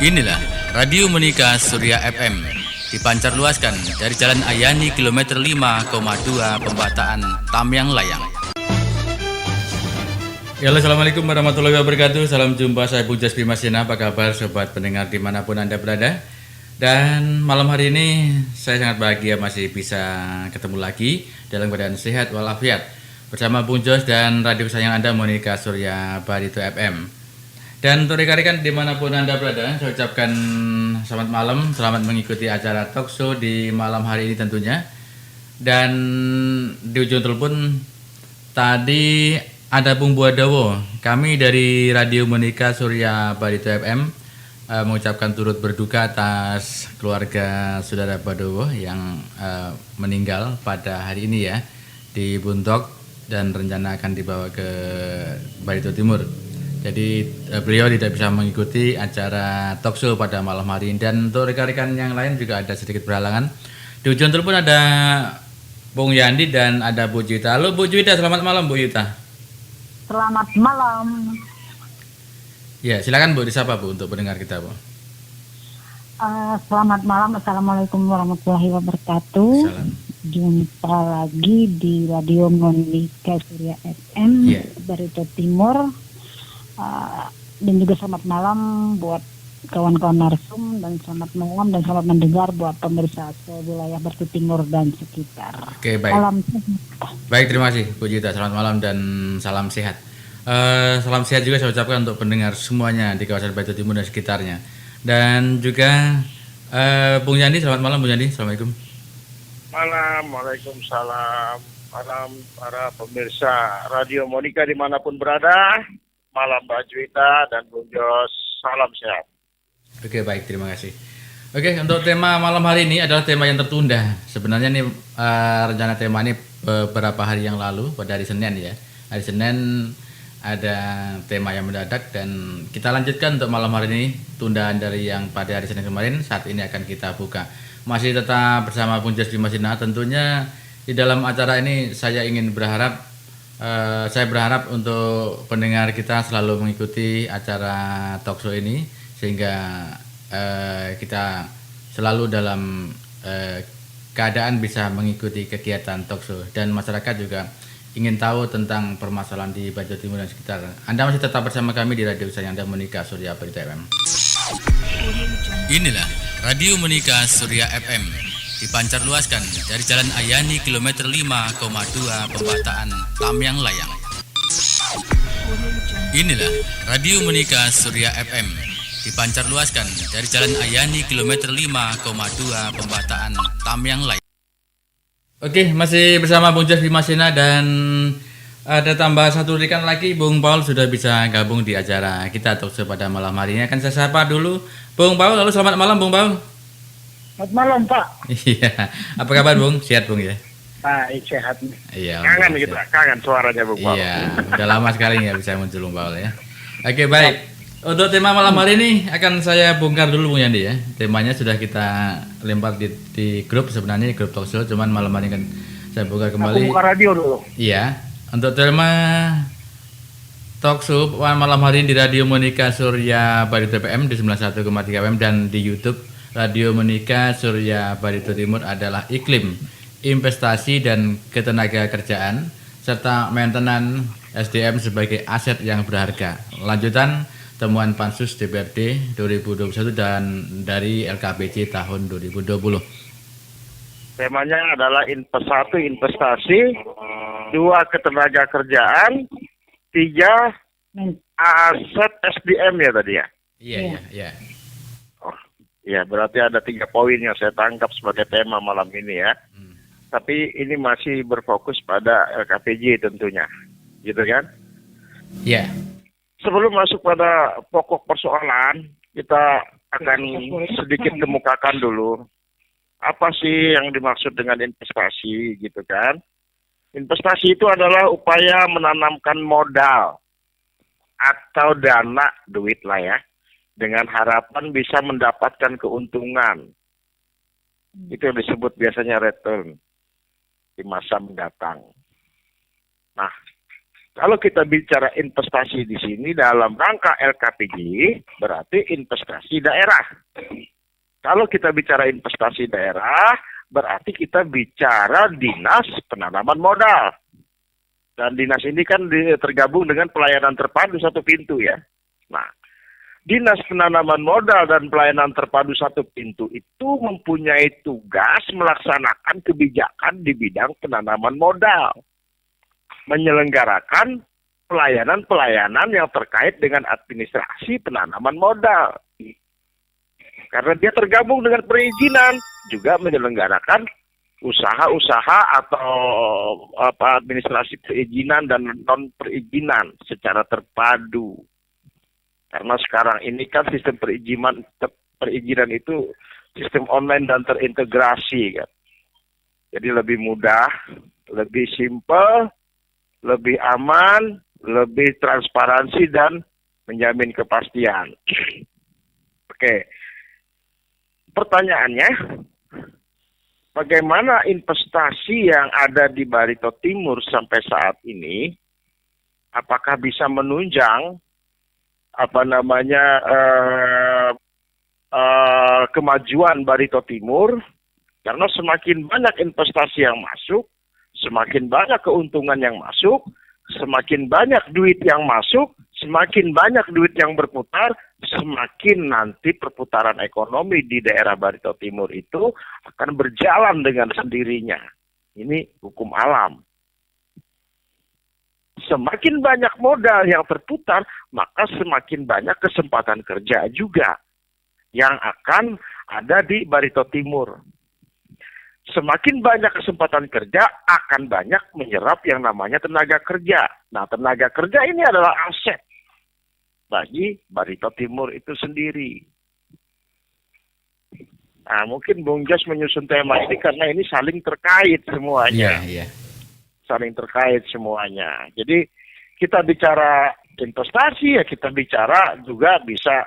Inilah Radio Monika Surya FM, dipancar luaskan dari Jalan Ayani kilometer 5,2 Pembataan Tamyang Layang. Ya, assalamualaikum warahmatullahi wabarakatuh. Salam jumpa, saya Bung Jaspi Masina. Apa kabar sobat pendengar dimanapun Anda berada? Dan malam hari ini saya sangat bahagia masih bisa ketemu lagi dalam keadaan sehat walafiat bersama Bung Jos dan radio kesayangan Anda Monika Surya Barito FM. Dan untuk rekan-rekan dimanapun Anda berada, saya ucapkan selamat malam, selamat mengikuti acara talk show di malam hari ini tentunya. Dan di ujung telepon tadi ada Bung Buadawo. Kami dari Radio Monika Surya Barito FM mengucapkan turut berduka atas keluarga saudara Buadawo yang meninggal pada hari ini ya di Buntok dan rencana akan dibawa ke Barito Timur. Jadi beliau tidak bisa mengikuti acara talk show pada malam hari ini. Dan untuk rekan-rekan yang lain juga ada sedikit berhalangan. Di ujung telepon ada Bung Yandi dan ada Bu Juwita. Halo Bu Juwita, selamat malam Bu Juwita. Selamat malam. Ya, silakan Bu, disapa Bu untuk pendengar kita Bu. Selamat malam, assalamualaikum warahmatullahi wabarakatuh. Salam. Jumpa lagi di Radio Monika Surya FM Barito Timur. Dan juga selamat malam buat kawan-kawan narsum dan selamat malam dan selamat mendengar buat pemirsa wilayah Barito Timur dan sekitar. Oke, baik. Salam sehat. Baik, terima kasih Bu Juwita. Selamat malam dan salam sehat. Salam sehat juga saya ucapkan untuk pendengar semuanya di kawasan Barito Timur dan sekitarnya. Dan juga Bung Yandi, selamat malam Bung Yandi. Assalamualaikum. Malam, waalaikumsalam. Malam para pemirsa Radio Monika dimanapun berada. Malam Mbak Juwita dan Bung Jos, salam sehat. Oke, baik, terima kasih. Oke, untuk tema malam hari ini adalah tema yang tertunda. Sebenarnya nih rencana tema ini beberapa hari yang lalu pada hari Senin ya. Hari Senin ada tema yang mendadak dan kita lanjutkan untuk malam hari ini, tundaan dari yang pada hari Senin kemarin. Saat ini akan kita buka. Masih tetap bersama Bung Jaspi Masina. Tentunya di dalam acara ini saya ingin berharap saya berharap untuk pendengar kita selalu mengikuti acara talk show ini sehingga kita selalu dalam keadaan bisa mengikuti kegiatan talk show dan masyarakat juga ingin tahu tentang permasalahan di Barito Timur dan sekitar. Anda masih tetap bersama kami di radio kesayangan Anda Monika Surya Barito FM. Inilah Radio Monika Surya FM, dipancar luaskan dari Jalan Ayani kilometer 5,2 Pembataan Tamyang Layang. Inilah Radio Monika Surya FM, dipancar luaskan dari Jalan Ayani kilometer 5,2 Pembataan Tamyang Layang. Oke, masih bersama Bung Jaspi Masina dan ada tambah satu rekan lagi, Bung Paul sudah bisa gabung di acara kita talk show pada malam hari ini. Akan saya sapa dulu Bung Paul. Lalu selamat malam Bung Paul. Selamat malam Pak. Iya, apa kabar Bung? Sehat Bung ya? Baik, sehat. Iya. Kangen gitu, kangen suaranya Bung Paul. Iya, udah lama sekali nggak bisa muncul Bung Paul ya. Oke, baik. Untuk tema malam hari ini akan saya bongkar dulu Bung Yandi ya. Temanya sudah kita lempar di grup, sebenarnya grup talk show, cuman malam hari kan saya bongkar kembali. Aku buka radio dulu. Iya, untuk tema talk show malam hari ini di Radio Monika Surya Barito FM di 91,3 FM dan di YouTube Radio Monika Surya Barito Timur adalah iklim, investasi dan ketenaga kerjaan serta maintenance SDM sebagai aset yang berharga. Lanjutan temuan Pansus DPRD 2021 dan dari LKPJ tahun 2020. Temanya adalah satu investasi, dua ketenaga kerjaan, tiga aset SDM ya tadi ya. Iya. Ya, berarti ada 3 poin yang saya tangkap sebagai tema malam ini ya. Tapi ini masih berfokus pada LKPJ tentunya, gitu kan? Iya. Sebelum masuk pada pokok persoalan, kita akan sedikit kemukakan dulu. Apa sih yang dimaksud dengan investasi, gitu kan? Investasi itu adalah upaya menanamkan modal atau dana, duit lah ya, dengan harapan bisa mendapatkan keuntungan. Itu yang disebut biasanya return di masa mendatang. Nah, Kalau kita bicara investasi di sini dalam rangka LKPG, berarti investasi daerah. Kalau kita bicara investasi daerah, berarti kita bicara dinas penanaman modal. Dan dinas ini kan tergabung dengan pelayanan terpadu satu pintu ya. Nah, dinas penanaman modal dan pelayanan terpadu satu pintu itu mempunyai tugas melaksanakan kebijakan di bidang penanaman modal. Menyelenggarakan pelayanan-pelayanan yang terkait dengan administrasi penanaman modal. Karena dia tergabung dengan perizinan, juga menyelenggarakan usaha-usaha atau administrasi perizinan dan non perizinan secara terpadu. Karena sekarang ini kan sistem perizinan itu sistem online dan terintegrasi kan. Jadi lebih mudah, lebih simpel, lebih aman, lebih transparansi dan menjamin kepastian. Oke. Pertanyaannya, bagaimana investasi yang ada di Barito Timur sampai saat ini, apakah bisa menunjang kemajuan Barito Timur? Karena semakin banyak investasi yang masuk, semakin banyak keuntungan yang masuk, semakin banyak duit yang masuk, semakin banyak duit yang berputar, semakin nanti perputaran ekonomi di daerah Barito Timur itu akan berjalan dengan sendirinya. Ini hukum alam. Semakin banyak modal yang terputar, maka semakin banyak kesempatan kerja juga yang akan ada di Barito Timur. Semakin banyak kesempatan kerja, akan banyak menyerap yang namanya tenaga kerja. Nah, tenaga kerja ini adalah aset bagi Barito Timur itu sendiri. Nah, mungkin Bung Jas menyusun tema ini karena ini saling terkait semuanya. Iya. Saling terkait semuanya. Jadi, kita bicara investasi, ya kita bicara juga bisa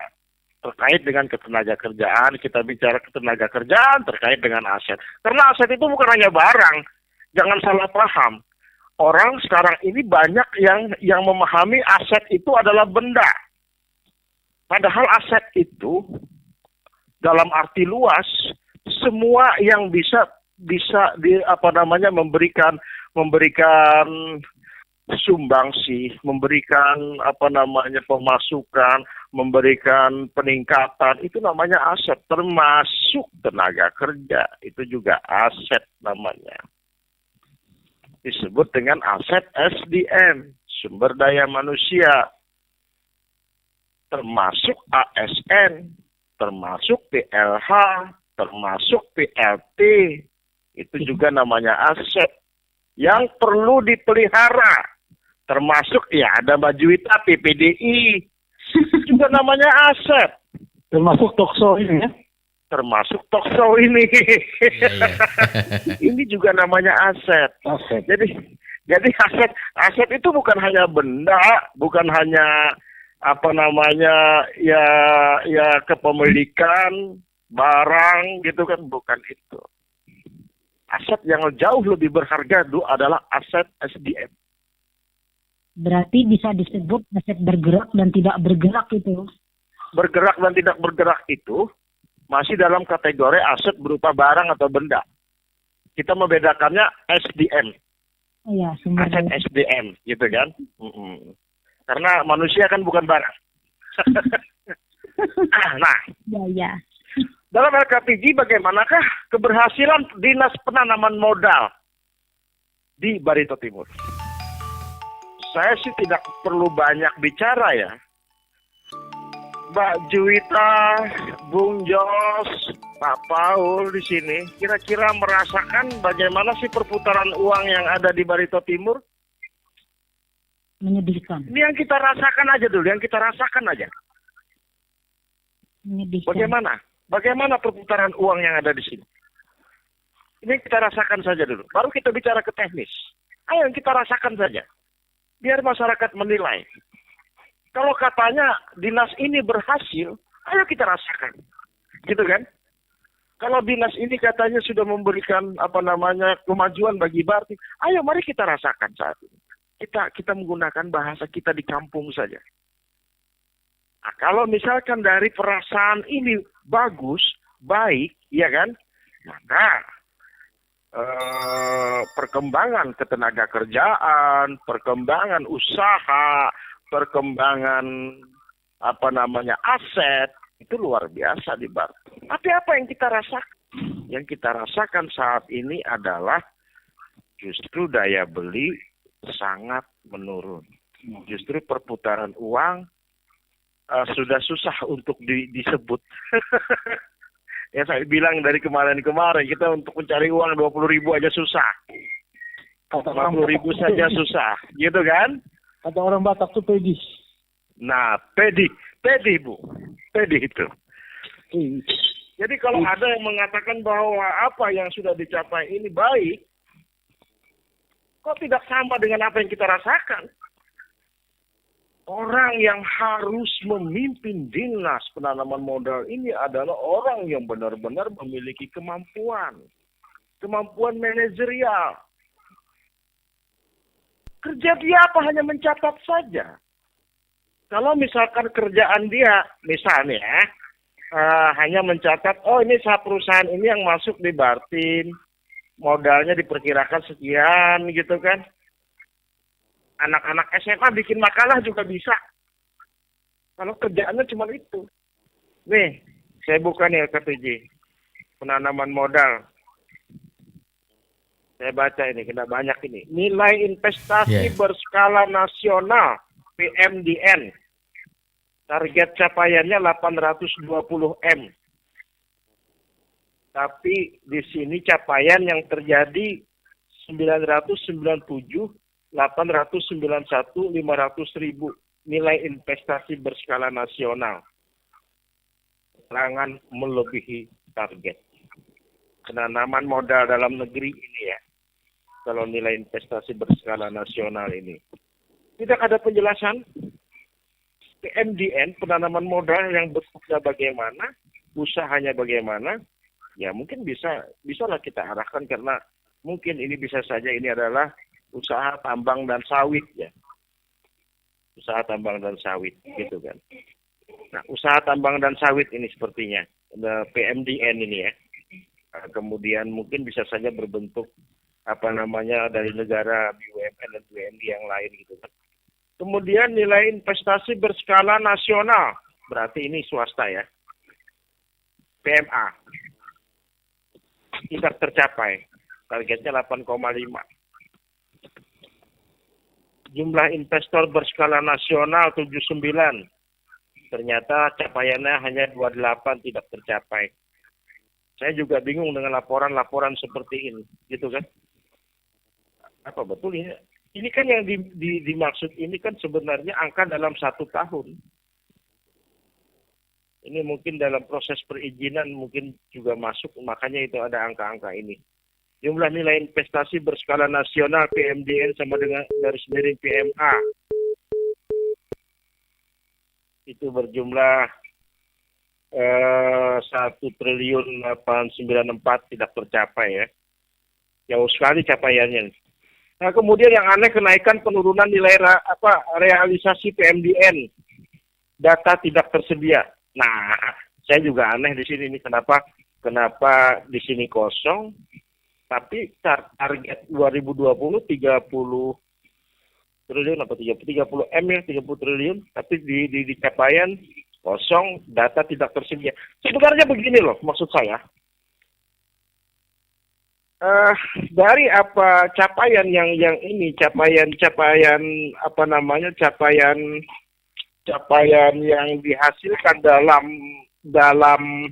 terkait dengan ketenaga kerjaan, kita bicara ketenaga kerjaan terkait dengan aset. Karena aset itu bukan hanya barang, jangan salah paham. Orang sekarang ini banyak yang memahami aset itu adalah benda. Padahal aset itu dalam arti luas, semua yang bisa memberikan sumbangsi, memberikan pemasukan, memberikan peningkatan, itu namanya aset, termasuk tenaga kerja, itu juga aset namanya. Disebut dengan aset SDM, sumber daya manusia, termasuk ASN, termasuk PLH, termasuk PLT, itu juga namanya aset yang perlu dipelihara. Termasuk ya ada Bajuwita, PPDI, juga namanya aset. Termasuk Tokso ini ya? Termasuk Tokso ini. Iya. Ini juga namanya aset. Aset. Jadi aset itu bukan hanya benda, bukan hanya kepemilikan barang gitu kan, bukan itu. Aset yang jauh lebih berharga itu adalah aset SDM. Berarti bisa disebut aset bergerak dan tidak bergerak itu. Bergerak dan tidak bergerak itu masih dalam kategori aset berupa barang atau benda. Kita membedakannya SDM. Iya, sumber Aset daya. SDM, gitu kan. Karena manusia kan bukan barang. Nah, Ya. dalam LKPG bagaimanakah keberhasilan Dinas Penanaman Modal di Barito Timur? Saya sih tidak perlu banyak bicara ya. Mbak Juwita, Bung Jos, Pak Paul di sini kira-kira merasakan bagaimana sih perputaran uang yang ada di Barito Timur? Menyedihkan. Ini yang kita rasakan aja dulu, Menyedihkan. Bagaimana perputaran uang yang ada di sini? Ini kita rasakan saja dulu. Baru kita bicara ke teknis. Ayo kita rasakan saja. Biar masyarakat menilai. Kalau katanya dinas ini berhasil, ayo kita rasakan. Gitu kan? Kalau dinas ini katanya sudah memberikan kemajuan bagi Barti, ayo mari kita rasakan saat ini. kita menggunakan bahasa kita di kampung saja. Nah, kalau misalkan dari perasaan ini bagus, baik, ya kan, maka perkembangan ketenaga kerjaan, perkembangan usaha, perkembangan aset itu luar biasa di Bar. Tapi apa yang kita rasakan? Yang kita rasakan saat ini adalah justru daya beli sangat menurun. Justru perputaran uang sudah susah untuk disebut. Ya saya bilang dari kemarin kita untuk mencari uang 20.000 aja susah. 50.000 saja susah, gitu kan? Kata orang Batak tuh pedi. Nah, pedi Bu, pedi itu. Jadi kalau ada yang mengatakan bahwa apa yang sudah dicapai ini baik, kok tidak sama dengan apa yang kita rasakan? Orang yang harus memimpin dinas penanaman modal ini adalah orang yang benar-benar memiliki kemampuan manajerial. Kerja dia apa? Hanya mencatat saja. Kalau misalkan kerjaan dia, misalnya, hanya mencatat, oh ini perusahaan ini yang masuk di Bartim, modalnya diperkirakan sekian, gitu kan. Anak-anak SMA bikin makalah juga bisa. Kalau kerjaannya cuma itu. Nih, saya buka nih LKPJ. Penanaman modal. Saya baca ini, kena banyak ini. Nilai investasi berskala nasional, PMDN. Target capaiannya 820M. Tapi di sini capaian yang terjadi 997, 891, 500.000 nilai investasi berskala nasional. Serangan melebihi target. Penanaman modal dalam negeri ini ya. Kalau nilai investasi berskala nasional ini. Tidak ada penjelasan. PMDN, penanaman modal yang bentuknya bagaimana, usahanya bagaimana, ya mungkin bisalah kita arahkan karena mungkin ini bisa saja ini adalah usaha tambang dan sawit ya. Usaha tambang dan sawit gitu kan. Nah, usaha tambang dan sawit ini sepertinya PMDN ini ya. Kemudian mungkin bisa saja berbentuk dari negara BUMN dan BUMD yang lain gitu kan. Kemudian nilai investasi berskala nasional, berarti ini swasta ya. PMA tidak tercapai. Targetnya 8,5. Jumlah investor berskala nasional 79. Ternyata capaiannya hanya 28, tidak tercapai. Saya juga bingung dengan laporan-laporan seperti ini, gitu kan? Apa betul ini? Ini kan yang dimaksud ini kan sebenarnya angka dalam 1 tahun. Ini mungkin dalam proses perizinan mungkin juga masuk, makanya itu ada angka-angka ini. Jumlah nilai investasi berskala nasional PMDN sama dengan garis miring PMA. Itu berjumlah 1.894 tidak tercapai ya. Jauh sekali capaiannya. Nah, kemudian yang aneh kenaikan penurunan nilai realisasi PMDN. Data tidak tersedia. Nah, saya juga aneh di sini nih kenapa di sini kosong. Tapi target 2020 30 triliun apa 30 M ya 30 triliun, tapi di capaian kosong, data tidak tersedia. Sebenarnya begini loh maksud saya. Dari capaian yang ini capaian yang dihasilkan dalam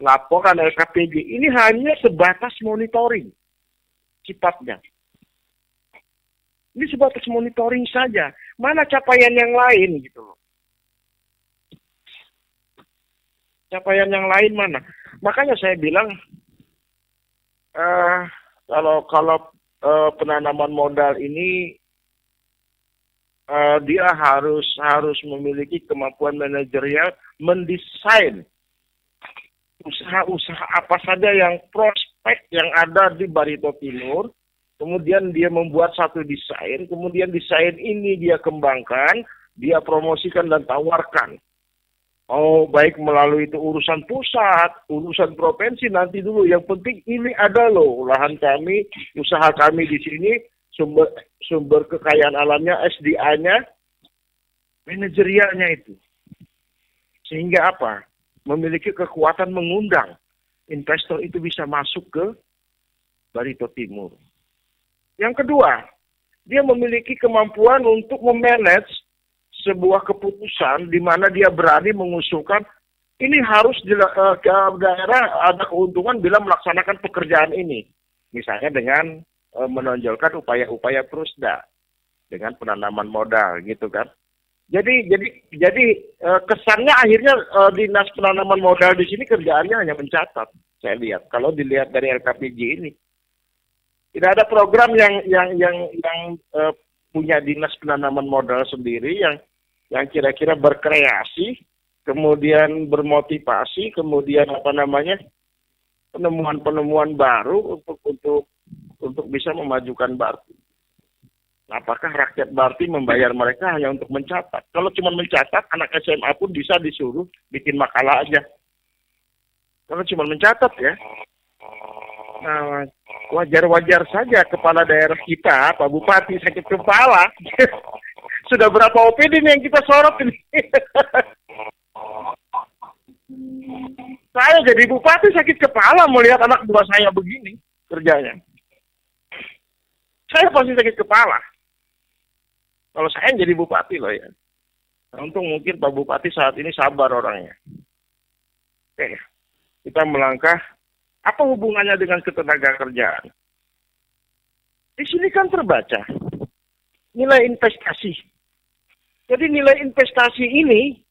laporan LKPJ ini hanya sebatas monitoring sifatnya. Ini sebatas monitoring saja. Mana capaian yang lain gitu loh. Capaian yang lain mana? Makanya saya bilang kalau penanaman modal ini dia harus memiliki kemampuan manajerial mendesain usaha-usaha apa saja yang prospek yang ada di Barito Timur kemudian dia membuat satu desain, kemudian desain ini dia kembangkan, dia promosikan dan tawarkan. Oh, baik melalui itu urusan pusat, urusan provinsi nanti dulu. Yang penting ini ada loh lahan kami, usaha kami di sini, sumber kekayaan alamnya, SDA-nya, manajerialnya itu. Sehingga apa? Memiliki kekuatan mengundang investor itu bisa masuk ke Barito Timur. Yang kedua, dia memiliki kemampuan untuk memanage sebuah keputusan di mana dia berani mengusulkan ini harus ke daerah ada keuntungan bila melaksanakan pekerjaan ini. Misalnya dengan menonjolkan upaya-upaya Prusda dengan penanaman modal gitu kan. Jadi kesannya akhirnya dinas penanaman modal di sini kerjaannya hanya mencatat. Saya lihat kalau dilihat dari LKPJ ini. Tidak ada program yang punya dinas penanaman modal sendiri yang kira-kira berkreasi, kemudian bermotivasi, kemudian penemuan-penemuan baru untuk bisa memajukan Barti. Apakah rakyat Barti membayar mereka hanya untuk mencatat? Kalau cuma mencatat, anak SMA pun bisa disuruh bikin makalah aja. Kalau cuma mencatat ya. Nah, wajar-wajar saja kepala daerah kita, Pak Bupati sakit kepala. Sudah berapa OPD nih yang kita sorot ini? Saya jadi bupati sakit kepala melihat anak buah saya begini kerjanya. Saya pasti sakit kepala. Kalau saya jadi bupati loh ya. Untung mungkin Pak Bupati saat ini sabar orangnya. Oke, kita melangkah. Apa hubungannya dengan ketenaga kerjaan? Di sini kan terbaca nilai investasi. Jadi nilai investasi ini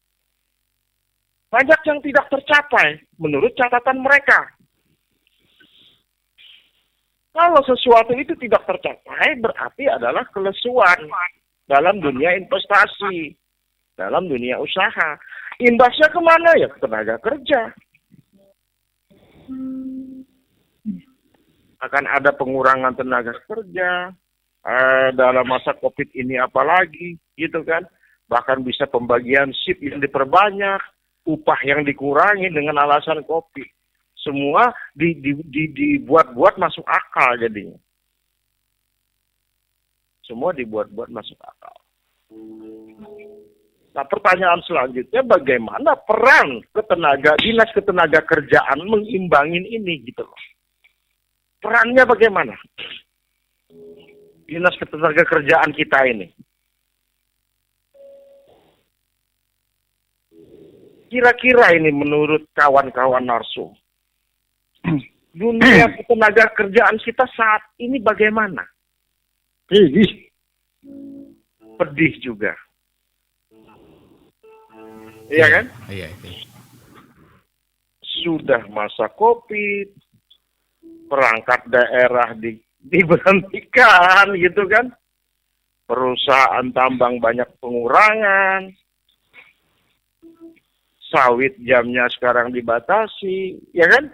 banyak yang tidak tercapai menurut catatan mereka. Kalau sesuatu itu tidak tercapai berarti adalah kelesuan dalam dunia investasi, dalam dunia usaha. Imbasnya kemana ya? Ke tenaga kerja. Akan ada pengurangan tenaga kerja dalam masa COVID ini apalagi, gitu kan? Bahkan bisa pembagian shift yang diperbanyak, upah yang dikurangi dengan alasan COVID. Semua dibuat-buat masuk akal jadinya. Semua dibuat-buat masuk akal. Nah, pertanyaan selanjutnya bagaimana peran dinas ketenaga kerjaan mengimbangin ini gitu loh. Perannya bagaimana? Dinas ketenaga kerjaan kita ini. Kira-kira ini menurut kawan-kawan Narsum, dunia ketenaga kerjaan kita saat ini bagaimana? Pedih juga. Iya kan? Iya. Sudah masa COVID, perangkat daerah diberhentikan gitu kan. Perusahaan tambang banyak pengurangan. Sawit jamnya sekarang dibatasi, ya kan?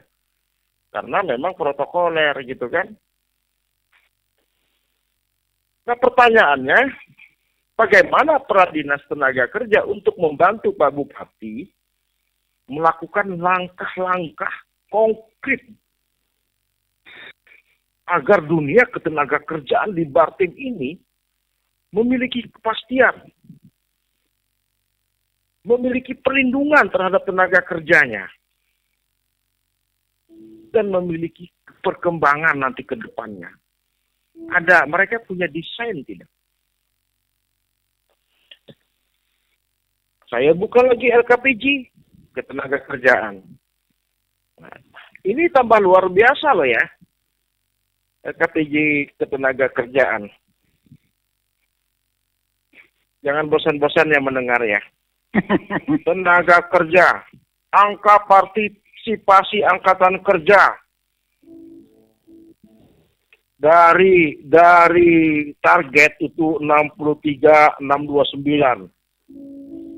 Karena memang protokoler gitu kan. Nah pertanyaannya, bagaimana peran dinas tenaga kerja untuk membantu Pak Bupati melakukan langkah-langkah konkret agar dunia ketenaga kerjaan di Bartim ini memiliki kepastian, memiliki perlindungan terhadap tenaga kerjanya, dan memiliki perkembangan nanti ke depannya. Mereka punya desain tidak? Saya buka lagi LKPJ, ketenaga kerjaan. Nah, ini tambah luar biasa loh ya, LKPJ ketenaga kerjaan. Jangan bosan-bosan ya mendengar ya. Tenaga kerja, angka partisipasi angkatan kerja dari target itu 63.629.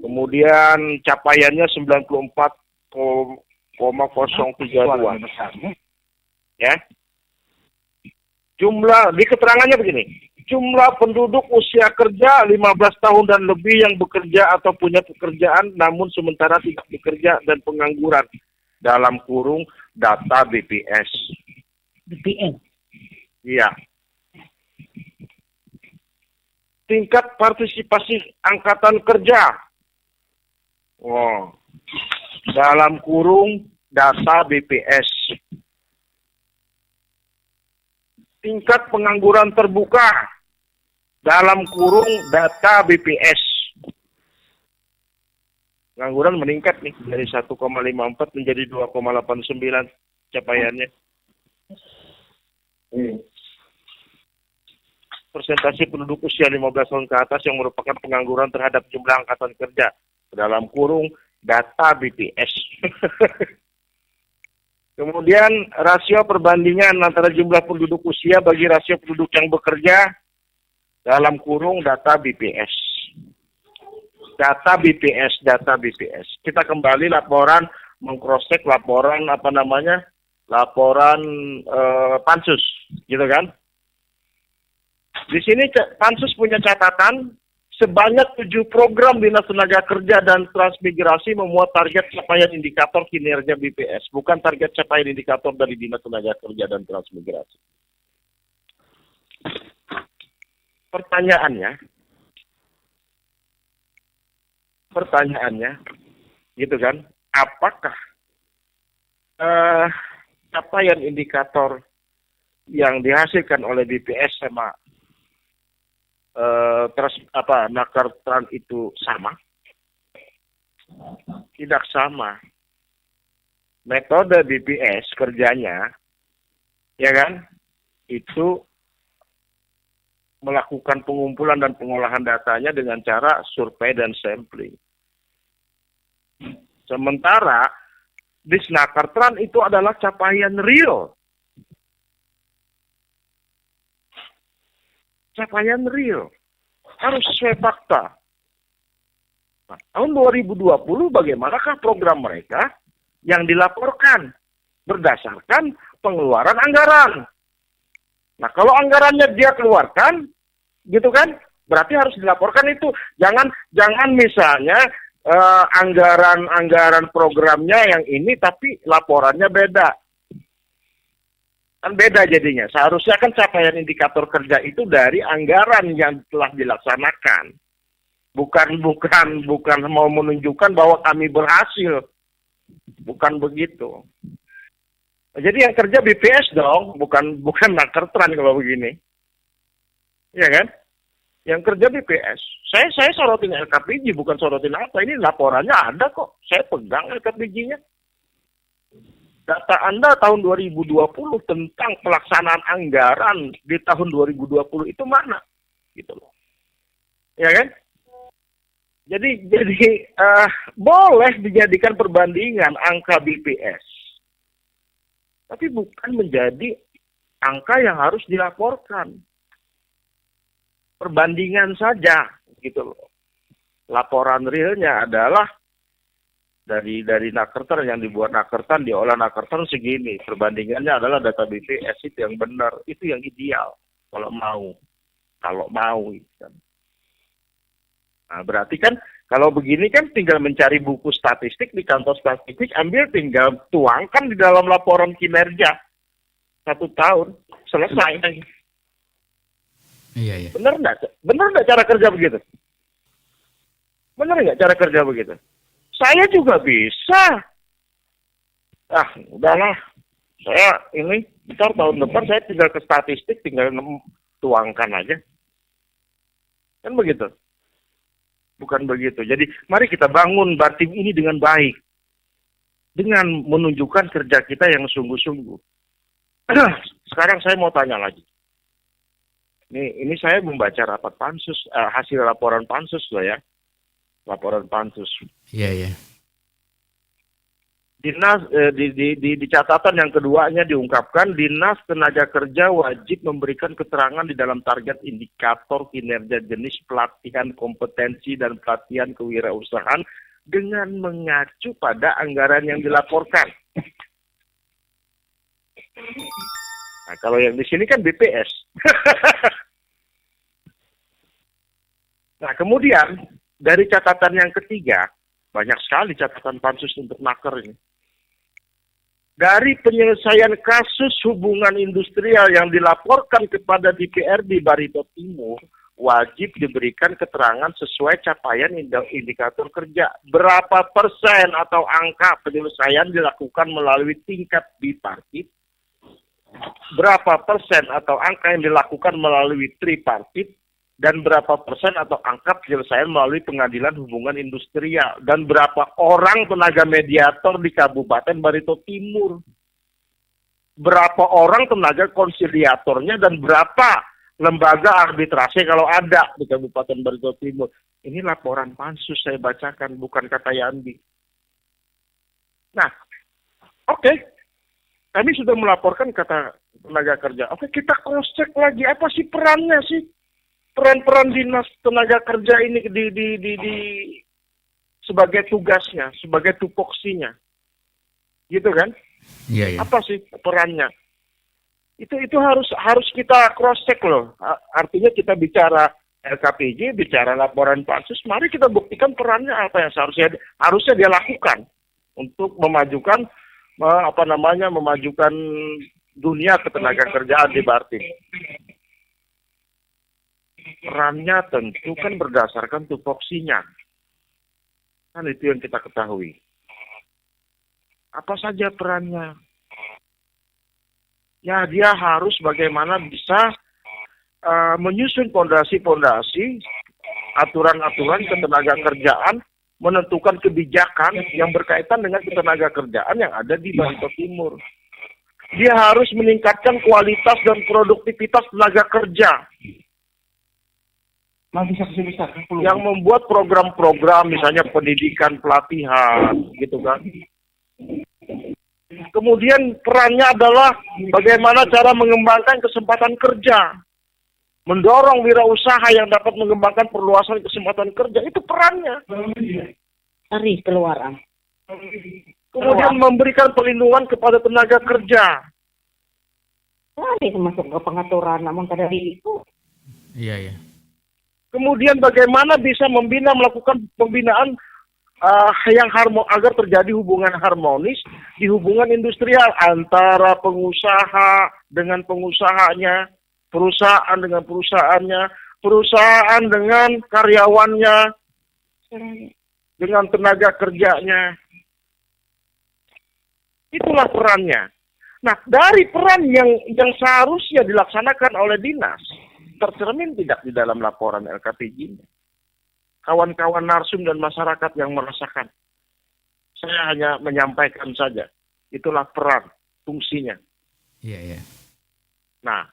Kemudian capaiannya 94,032. Ya. Jumlah, di keterangannya begini, jumlah penduduk usia kerja 15 tahun dan lebih yang bekerja atau punya pekerjaan namun sementara tidak bekerja dan pengangguran dalam kurung data BPS. BPS. Iya. Tingkat partisipasi angkatan kerja. Dalam kurung data BPS. Tingkat pengangguran terbuka dalam kurung data BPS. Pengangguran meningkat nih dari 1,54 menjadi 2,89 capaiannya. Persentase penduduk usia 15 tahun ke atas yang merupakan pengangguran terhadap jumlah angkatan kerja dalam kurung data BPS. Kemudian rasio perbandingan antara jumlah penduduk usia bagi rasio penduduk yang bekerja dalam kurung data BPS. Data BPS, data BPS. Kita kembali laporan, mengcross-check laporan laporan Pansus, gitu kan? Di sini Pansus punya catatan sebanyak 7 program Dinas Tenaga Kerja dan Transmigrasi memuat target capaian indikator kinerja BPS, bukan target capaian indikator dari Dinas Tenaga Kerja dan Transmigrasi. Pertanyaannya, gitu kan? Apakah capaian indikator yang dihasilkan oleh BPS sama Nakertran itu sama? Tidak sama. Metode BPS kerjanya, ya kan, itu melakukan pengumpulan dan pengolahan datanya dengan cara survei dan sampling. Sementara Disnakertran itu adalah capaian real. Capaian real. Harus sesuai fakta. Nah, tahun 2020 bagaimanakah program mereka yang dilaporkan berdasarkan pengeluaran anggaran. Nah, kalau anggarannya dia keluarkan, gitu kan, berarti harus dilaporkan itu. Jangan misalnya anggaran programnya yang ini, tapi laporannya beda. Kan beda jadinya. Seharusnya kan capaian indikator kerja itu dari anggaran yang telah dilaksanakan. Bukan mau menunjukkan bahwa kami berhasil. Bukan begitu. Jadi yang kerja BPS dong, bukan Nakertran kalau begini. Iya kan? Yang kerja BPS. Saya sorotin LKPJ, bukan sorotin apa. Ini laporannya ada kok. Saya pegang LKPJ-nya. Data Anda tahun 2020 tentang pelaksanaan anggaran di tahun 2020 itu mana? Gitu loh. Ya kan? Jadi boleh dijadikan perbandingan angka BPS. Tapi bukan menjadi angka yang harus dilaporkan. Perbandingan saja, gitu loh. Laporan realnya adalah dari Nakertran, yang dibuat Nakertran, diolah Nakertran segini. Perbandingannya adalah data BPS itu yang benar, itu yang ideal. Kalau mau. Kan. Nah, berarti kan kalau begini kan tinggal mencari buku statistik di kantor statistik, ambil tinggal tuangkan di dalam laporan kinerja 1 tahun, selesai. Iya. Benar nggak cara kerja begitu? Benar nggak cara kerja begitu? Saya juga bisa. Udahlah. Saya ini, ntar tahun depan saya tinggal ke statistik, tinggal tuangkan aja. Kan begitu? Bukan begitu. Jadi, mari kita bangun Bartim ini dengan baik. Dengan menunjukkan kerja kita yang sungguh-sungguh. Sekarang saya mau tanya lagi. Ini saya membaca rapat Pansus, hasil laporan Pansus loh ya. Laporan Pansus. Iya. Dinas di catatan yang keduanya diungkapkan Dinas Tenaga Kerja wajib memberikan keterangan di dalam target indikator kinerja jenis pelatihan kompetensi dan pelatihan kewirausahaan dengan mengacu pada anggaran yang dilaporkan. Nah, kalau yang di sini kan BPS. Nah, kemudian dari catatan yang ketiga, banyak sekali catatan pansus untuk naker ini. Dari penyelesaian kasus hubungan industrial yang dilaporkan kepada DPRD Barito Timur, wajib diberikan keterangan sesuai capaian indikator kerja. Berapa persen atau angka penyelesaian dilakukan melalui tingkat bipartit? Berapa persen atau angka yang dilakukan melalui tripartit? Dan berapa persen atau angka penyelesaian melalui pengadilan hubungan industrial, dan berapa orang tenaga mediator di Kabupaten Barito Timur, berapa orang tenaga konsiliatornya, dan berapa lembaga arbitrase kalau ada di Kabupaten Barito Timur. Ini laporan pansus saya bacakan, bukan kata Yandi. Nah, oke. Kami sudah melaporkan kata tenaga kerja. Oke, kita cross check lagi, apa sih perannya sih? Peran-peran dinas tenaga kerja ini di sebagai tugasnya, sebagai tupoksinya, gitu kan? Iya, iya. Apa sih perannya? Itu harus kita cross check loh. Artinya kita bicara LKPJ, bicara laporan pansus, mari kita buktikan perannya apa yang harusnya dia lakukan untuk memajukan memajukan dunia ketenaga kerjaan di Bartim. Perannya tentu kan berdasarkan tupoksinya. Kan itu yang kita ketahui. Apa saja perannya? Ya, dia harus bagaimana bisa menyusun pondasi-pondasi, aturan-aturan ketenaga kerjaan, menentukan kebijakan yang berkaitan dengan ketenaga kerjaan yang ada di Barito Timur. Dia harus meningkatkan kualitas dan produktivitas tenaga kerja. Yang membuat program-program misalnya pendidikan, pelatihan, gitu kan. Kemudian perannya adalah bagaimana cara mengembangkan kesempatan kerja. Mendorong wirausaha yang dapat mengembangkan perluasan kesempatan kerja. Itu perannya. Tarik keluaran. Kemudian memberikan perlindungan kepada tenaga kerja. Tarik masuk ke pengaturan, namun dari itu. Iya, iya. Kemudian bagaimana bisa melakukan pembinaan agar terjadi hubungan harmonis di hubungan industrial antara pengusaha dengan pengusahanya, perusahaan dengan perusahaannya, perusahaan dengan karyawannya, dengan tenaga kerjanya. Itulah perannya. Nah, dari peran yang seharusnya dilaksanakan oleh dinas, tercermin tidak di dalam laporan LKPJ-nya. Kawan-kawan narsum dan masyarakat yang merasakan. Saya hanya menyampaikan saja. Itulah peran, fungsinya. Iya, iya. Nah,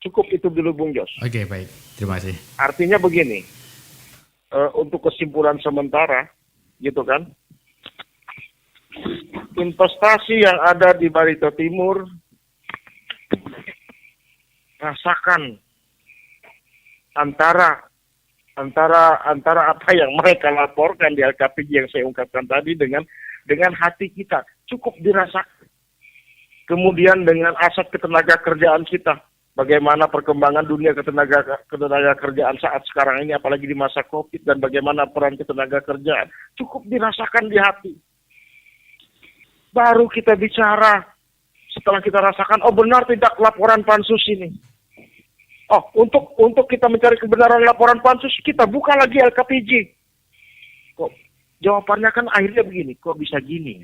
cukup itu dulu Bung Jos. Oke, baik. Terima kasih. Artinya begini, untuk kesimpulan sementara, gitu kan, investasi yang ada di Barito Timur, rasakan antara apa yang mereka laporkan di LKPJ yang saya ungkapkan tadi dengan hati kita cukup dirasakan. Kemudian dengan aset ketenaga kerjaan kita, bagaimana perkembangan dunia ketenaga kerjaan saat sekarang ini, apalagi di masa COVID, dan bagaimana peran ketenaga kerjaan cukup dirasakan di hati. Baru kita bicara setelah kita rasakan, oh benar tidak laporan pansus ini. Oh, untuk kita mencari kebenaran laporan pansus, kita buka lagi LKPJ. Kok jawabannya kan akhirnya begini, kok bisa gini?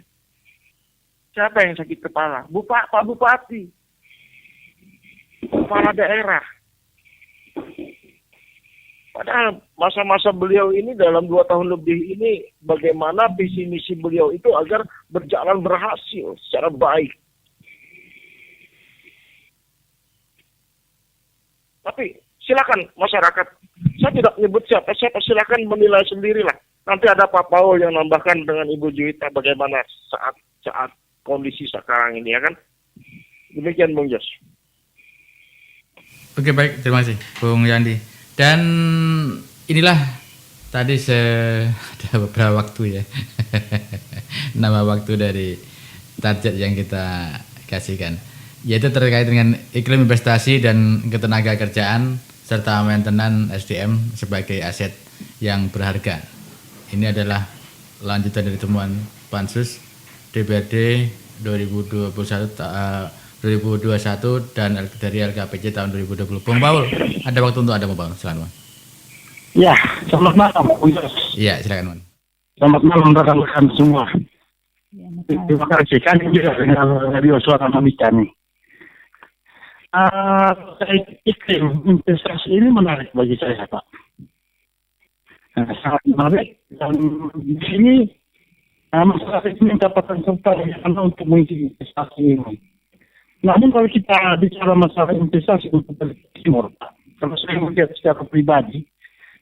Siapa yang sakit kepala? Pak Bupati, kepala daerah. Padahal masa-masa beliau ini dalam 2 tahun lebih ini, bagaimana visi misi beliau itu agar berjalan berhasil secara baik. Tapi silakan masyarakat, saya tidak menyebut siapa, silakan menilai sendirilah. Nanti ada Pak Paul yang nambahkan dengan Ibu Juwita bagaimana saat kondisi sekarang ini, ya kan? Demikian Bung Jos. Oke, baik, terima kasih Bung Yandi. Dan inilah tadi ada beberapa waktu ya. Nama waktu dari target yang kita kasihkan. yaitu terkait dengan iklim investasi dan ketenaga kerjaan serta maintenance SDM sebagai aset yang berharga. Ini adalah lanjutan dari temuan Pansus DPRD 2021 dan dari LKPJ tahun 2020. Bung Paul, ada waktu untuk Anda, Bung Paul. Silakan, Bang. Ya, selamat malam, Bung. Iya, silakan, Bang. Selamat malam rekan-rekan semua. Ya, Terima kasih kan juga dengan radio suara Mamika nih. Iklim investasi ini menarik bagi saya, Pak. Sangat menarik, dan di sini masyarakat ini mendapatkan kesempatan untuk mengisi investasi ini. Namun kalau kita bicara masalah investasi untuk Timur, Pak, kalau saya melihat secara pribadi,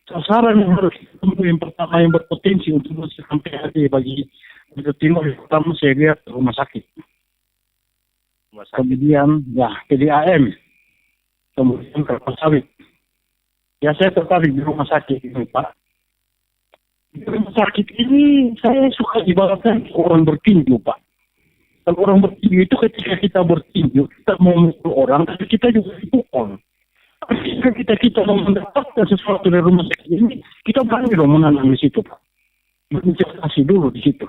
sasaran yang harus ditempuh yang pertama yang berpotensi untuk menghasilkan PHD bagi Timur, yang pertama saya lihat rumah sakit. Kemudian ya PDAM, kemudian kelapa sawit. Ya saya tertarik di rumah sakit ini, Pak. Di rumah sakit ini saya suka ibaratkan orang bertinju, Pak. Kalau orang bertinju itu ketika kita bertinju, kita mau memukul orang, tapi kita juga dipukul. Ketika kita mau mendapatkan sesuatu dari rumah sakit ini, kita berani dong menanam di situ, Pak. Berinvestasi dulu di situ.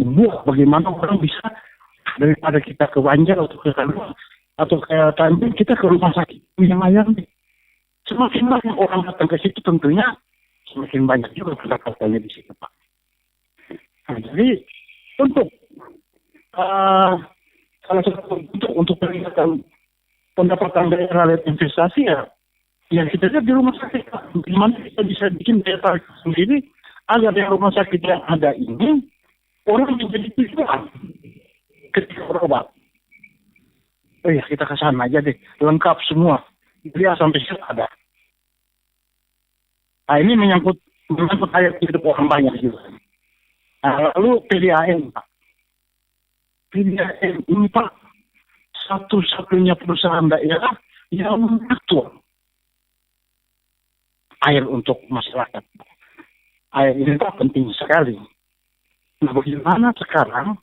Buat bagaimana orang bisa daripada kita ke Banjar atau ke Kalua atau ke Tanjung, kita ke rumah sakit yang ayam. Semakin banyak orang datang ke situ tentunya semakin banyak juga pendapatannya di situ, Pak. Nah, jadi untuk salah satu untuk peningkatan pendapatan daerah lewat investasi ya yang kita lihat di rumah sakit, Pak. Gimana kita bisa bikin daya tarik sendiri agar di rumah sakit yang ada ini orang menjadi tujuan ketika berobat. Oh ya, kita ke sana aja deh, lengkap semua. Dia sampai situ ada. Nah, ini menyangkut ayat hidup orang banyak juga. Nah, lalu PDAM, Pak. PDAM ini, Pak, satu-satunya perusahaan daerah yang mengatur air untuk masyarakat. Air ini, Pak, penting sekali. Nah, bagaimana sekarang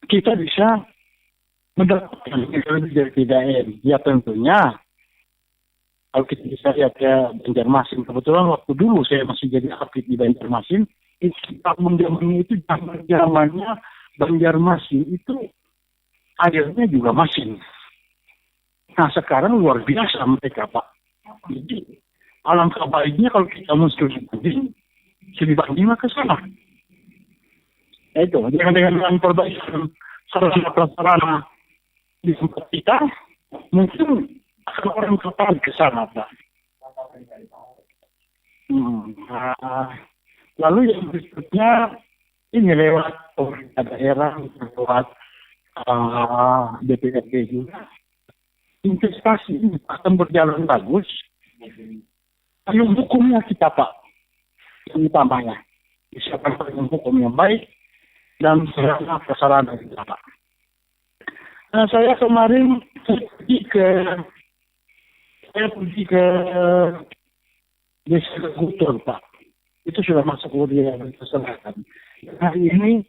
kita bisa mendapatkan lebih dari PDAM? Ya tentunya kalau kita bisa lihat ya Banjarmasin, kebetulan waktu dulu saya masih jadi aktif di Banjarmasin, tahun zamannya itu zamannya Banjarmasin itu airnya juga masin. Nah sekarang luar biasa mereka, Pak. Jadi alangkah baiknya kalau kita mesti banding ke sana. Itu dengan perbaikan sarana di tempat kita, mungkin akan orang tertarik ke sana, Pak. Lalu yang berikutnya ini lewat pemerintah daerah, lewat DPRD juga. Investasi ini akan berjalan bagus. Payung hukumnya kita, Pak, yang utamanya. Disiapkan payung hukum yang baik dan sarana kita, Pak. Nah, saya kemarin pergi ke Desa Gutur, Pak. Itu sudah masuk wilayah Selatan. Hari ini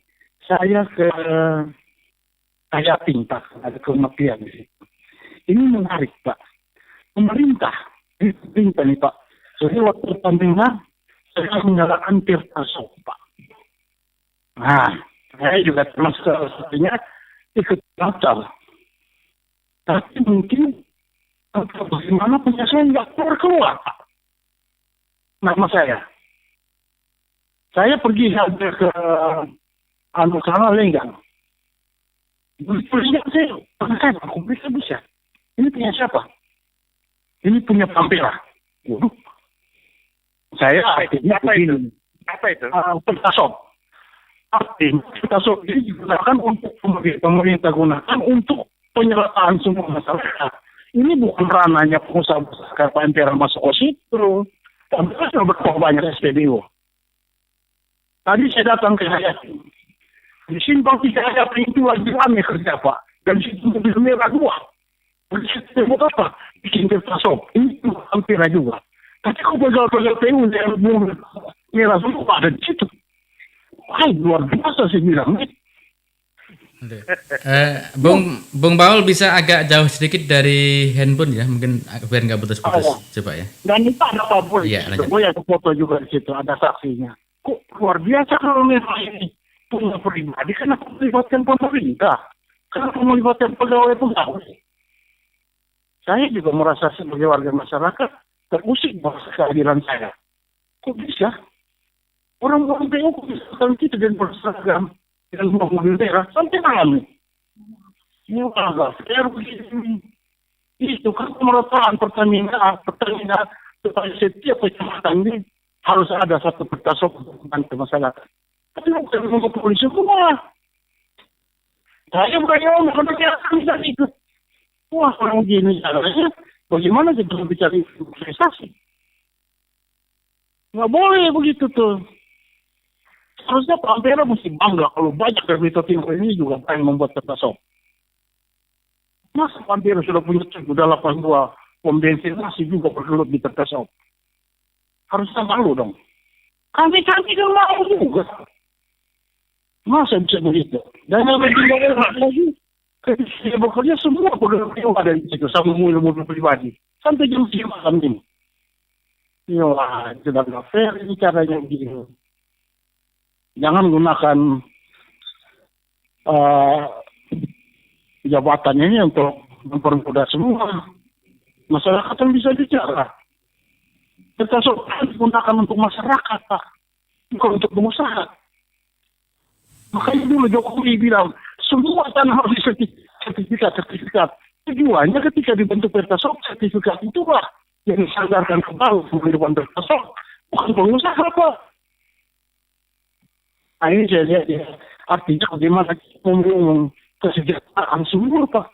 saya ke Kayating, Pak. Ada kematian di situ. Ini menarik, Pak. Pemerintah nih, Pak. Jadi waktu pandeminya saya menyalakan Tirtasok, Pak. Nah, saya juga termasuk salah satunya ikut daftar. Tapi mungkin bagaimana punya saya nggak keluar, Pak. Nama saya. Saya pergi saja ke sana Lenggang. Punya saya, aku bisa. Ini punya siapa? Ini punya Pampera. Saya apa itu? Pertasok. Pertasok ini digunakan untuk pemerintah gunakan untuk penyerataan semua masyarakat. Ini bukan ranahnya pengusaha kayak Pampera masuk ke situ. Pampera sudah berapa banyak SPBU. Tadi saya datang ke Hayati. Di simpang 3 Hayati itu lagi rame kerja, Pak. Dan di situ mobil merah 2. Di situ buat apa? Bikin Pertasok. Ini Pampera juga. Tapi kok pegal-pegal PU yang merah semua ada di situ. Wah, luar biasa saya bilang. Bung Paul bisa agak jauh sedikit dari handphone ya, mungkin biar nggak putus-putus. Coba ya. Dan itu ada Pak Boy. Iya, lanjut. Boy ada foto juga di situ, ada saksinya. Kok luar biasa kalau memang ini punya pribadi, kenapa melibatkan pemerintah? Kenapa melibatkan pegawai-pegawai? Saya juga merasa sebagai warga masyarakat terusik bahwa kehadiran saya. Kok bisa? Orang-orang PO kok bisa sekali kita dan berseragam dengan mobil merah sampai malam. Ini agak fair begini. Itu kan pemerataan Pertamina supaya setiap kecamatan ini harus ada satu peta sop untuk membantu masyarakat. Tapi bukan menunggu polisi semua. Saya bukan ngomong karena dia akan bisa itu. Wah, orang begini caranya, bagaimana kita bicara investasi? Nggak boleh begitu tuh. Harusnya Pak Ampera mesti bangga kalau banyak dari Timur ini juga pengen membuat peta sop. Masa Pak Ampera sudah punya cek, udah 82 pom bensin masih juga bergelut di peta sop. Harusnya malu dong. Kami kan mau juga. Masa bisa begitu? Dan yang lebih lagi, ketika bekerja semua pegawai ada di situ sama mobil pribadi. Sampai jam 5 malam ini. Ya, itu dah nggak fair ini caranya begini. Jangan gunakan jabatan ini untuk mempermudah semua. Masyarakat yang bisa bicara. Termasuk digunakan untuk masyarakat, Pak. Bukan untuk pengusaha. Makanya dulu Jokowi bilang, semua tanah harus sertifikat. Tujuannya ketika dibentuk Pertasop, sertifikat itulah yang disandarkan kembali kehidupan Pertasop. Bukan pengusaha, Pak. Nah, ini saya lihat ya, artinya bagaimana ngomong kesejahteraan semua, Pak.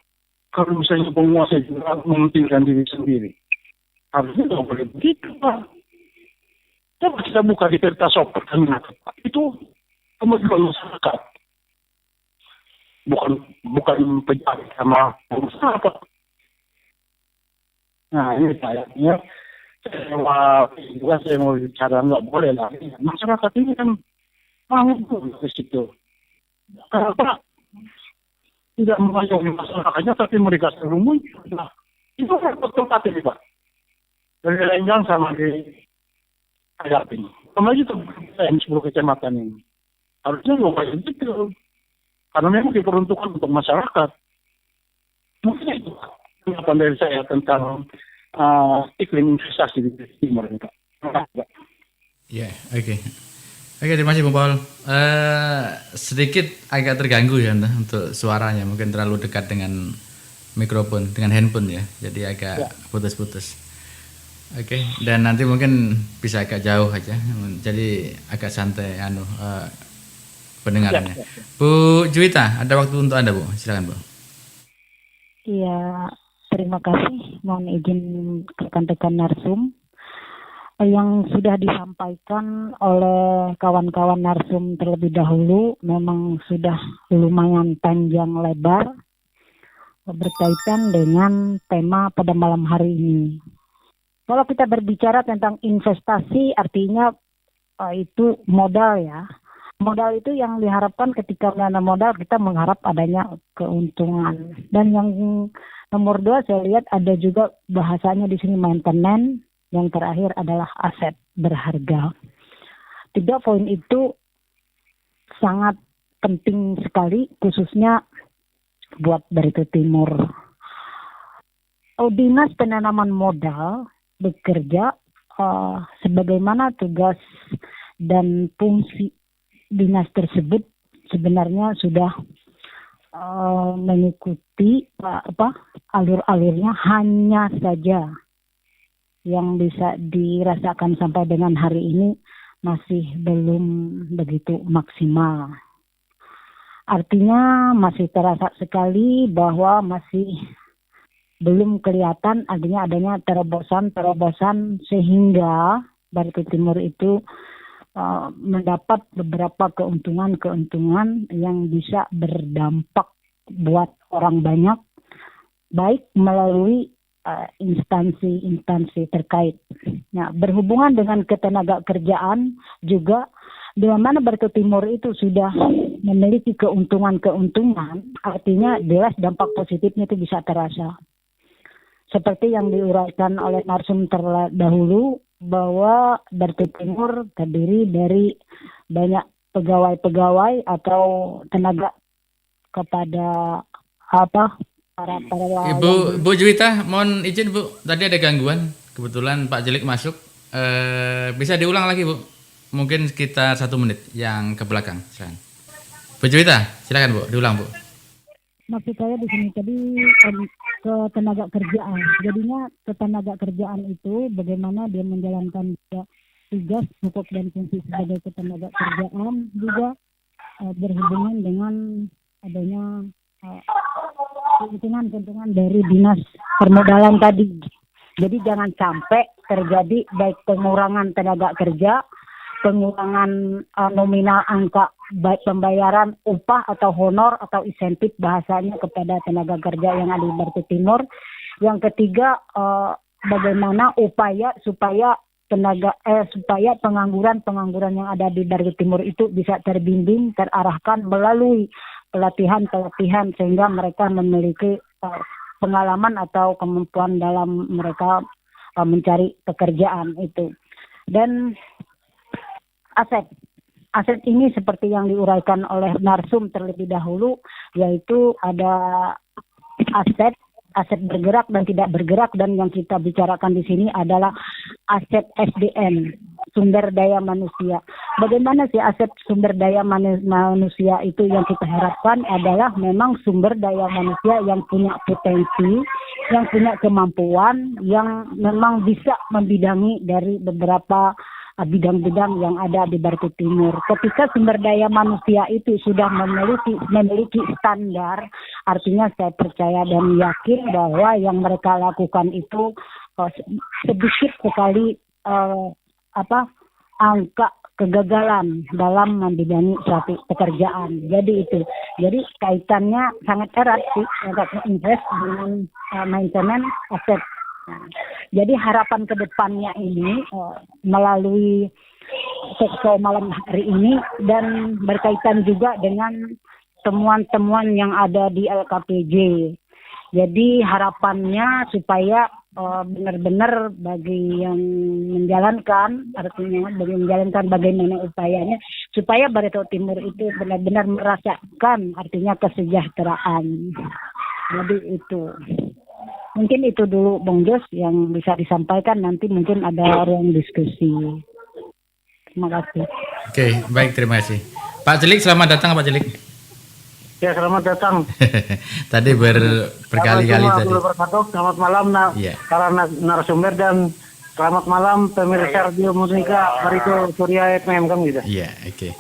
Kalau misalnya penguasa juga mementingkan diri sendiri. Harusnya tidak boleh begitu, Pak. Coba kita buka di Pertasop Pertamina, Pak. Itu kemajuan masyarakat. Bukan pejabat sama pengusaha, Pak. Nah, ini kayaknya saya mau bicara nggak boleh lah. Masyarakat ini kan mau ke situ. Kenapa tidak mengayomi masyarakatnya, tapi mereka selalu muncul. Nah, itu kan tempat ini, Pak. Dari Lenjang sama di Ayapin. Kemarin itu 10 kecamatan ini. Harusnya nggak kayak gitu. Karena memang diperuntukkan untuk masyarakat. Mungkin itu pendapat dari saya tentang iklim investasi di Timur ini, Pak. Ya, oke. Oke, terima kasih Bung Paul. Sedikit agak terganggu ya untuk suaranya, mungkin terlalu dekat dengan mikrofon, dengan handphone ya, jadi agak putus-putus. Oke, dan nanti mungkin bisa agak jauh aja, jadi agak santai pendengarannya. Bu Juwita, ada waktu untuk Anda, Bu. Silakan, Bu. Iya, terima kasih. Mohon izin rekan-rekan Narsum yang sudah disampaikan oleh kawan-kawan Narsum terlebih dahulu memang sudah lumayan panjang lebar berkaitan dengan tema pada malam hari ini. Kalau kita berbicara tentang investasi, artinya itu modal ya. Modal itu yang diharapkan ketika menanam modal, kita mengharap adanya keuntungan. Dan yang nomor 2, saya lihat ada juga bahasanya di sini maintenance. Yang terakhir adalah aset berharga. 3 poin itu sangat penting sekali, khususnya buat Barito Timur. Dinas Penanaman Modal bekerja sebagaimana tugas dan fungsi dinas tersebut sebenarnya sudah mengikuti alur-alurnya, hanya saja yang bisa dirasakan sampai dengan hari ini masih belum begitu maksimal. Artinya masih terasa sekali bahwa masih belum kelihatan adanya terobosan sehingga Barito Timur itu mendapat beberapa keuntungan yang bisa berdampak buat orang banyak, baik melalui instansi terkait. Nah, berhubungan dengan ketenaga kerjaan juga, di mana Barito Timur itu sudah memiliki keuntungan-keuntungan, artinya jelas dampak positifnya itu bisa terasa. Seperti yang diuraikan oleh narsum terdahulu, bahwa Barito Timur terdiri dari banyak pegawai-pegawai atau tenaga kepada para Bu Juwita, mohon izin Bu, tadi ada gangguan, kebetulan Pak Jelik masuk. Bisa diulang lagi Bu, mungkin sekitar 1 menit yang ke belakang. Bu Juwita, silakan Bu, diulang Bu. Maksud saya di sini tadi ke tenaga kerjaan. Jadinya ke tenaga kerjaan itu bagaimana dia menjalankan tugas, pokok dan fungsi sebagai ketenaga kerjaan juga berhubungan dengan adanya keuntungan dari dinas permodalan tadi. Jadi jangan sampai terjadi baik pengurangan tenaga kerja, pengurangan nominal angka baik pembayaran upah atau honor atau insentif bahasanya kepada tenaga kerja yang ada di Barito Timur. Yang ketiga, bagaimana upaya supaya pengangguran yang ada di Barito Timur itu bisa terbimbing, terarahkan melalui pelatihan sehingga mereka memiliki pengalaman atau kemampuan dalam mereka mencari pekerjaan itu. Dan aset ini seperti yang diuraikan oleh narsum terlebih dahulu, yaitu ada aset bergerak dan tidak bergerak, dan yang kita bicarakan di sini adalah aset SDM, sumber daya manusia. Bagaimana sih aset sumber daya manusia itu? Yang kita harapkan adalah memang sumber daya manusia yang punya potensi, yang punya kemampuan, yang memang bisa membidangi dari beberapa bidang-bidang yang ada di Barito Timur. Ketika sumber daya manusia itu sudah memiliki standar, artinya saya percaya dan yakin bahwa yang mereka lakukan itu sedikit sekali angka kegagalan dalam membidangi suatu pekerjaan. Jadi kaitannya sangat erat sih, sangat invest dengan maintenance aset. Nah, jadi harapan ke depannya ini melalui Sekso malam hari ini dan berkaitan juga dengan temuan-temuan yang ada di LKPJ. Jadi harapannya supaya benar-benar bagi yang menjalankan, artinya bagi menjalankan bagaimana upayanya supaya Barito Timur itu benar-benar merasakan artinya kesejahteraan. Jadi itu. Mungkin itu dulu Bung Jos yang bisa disampaikan, nanti mungkin ada ruang diskusi. Terima kasih. Oke, baik, terima kasih. Pak Jelik, selamat datang Pak Jelik. Ya, selamat datang. Tadi berkali-kali tadi. Selamat malam para narasumber dan selamat malam pemirsa Radio Musika Barito Surya FM kan gitu. Iya, oke.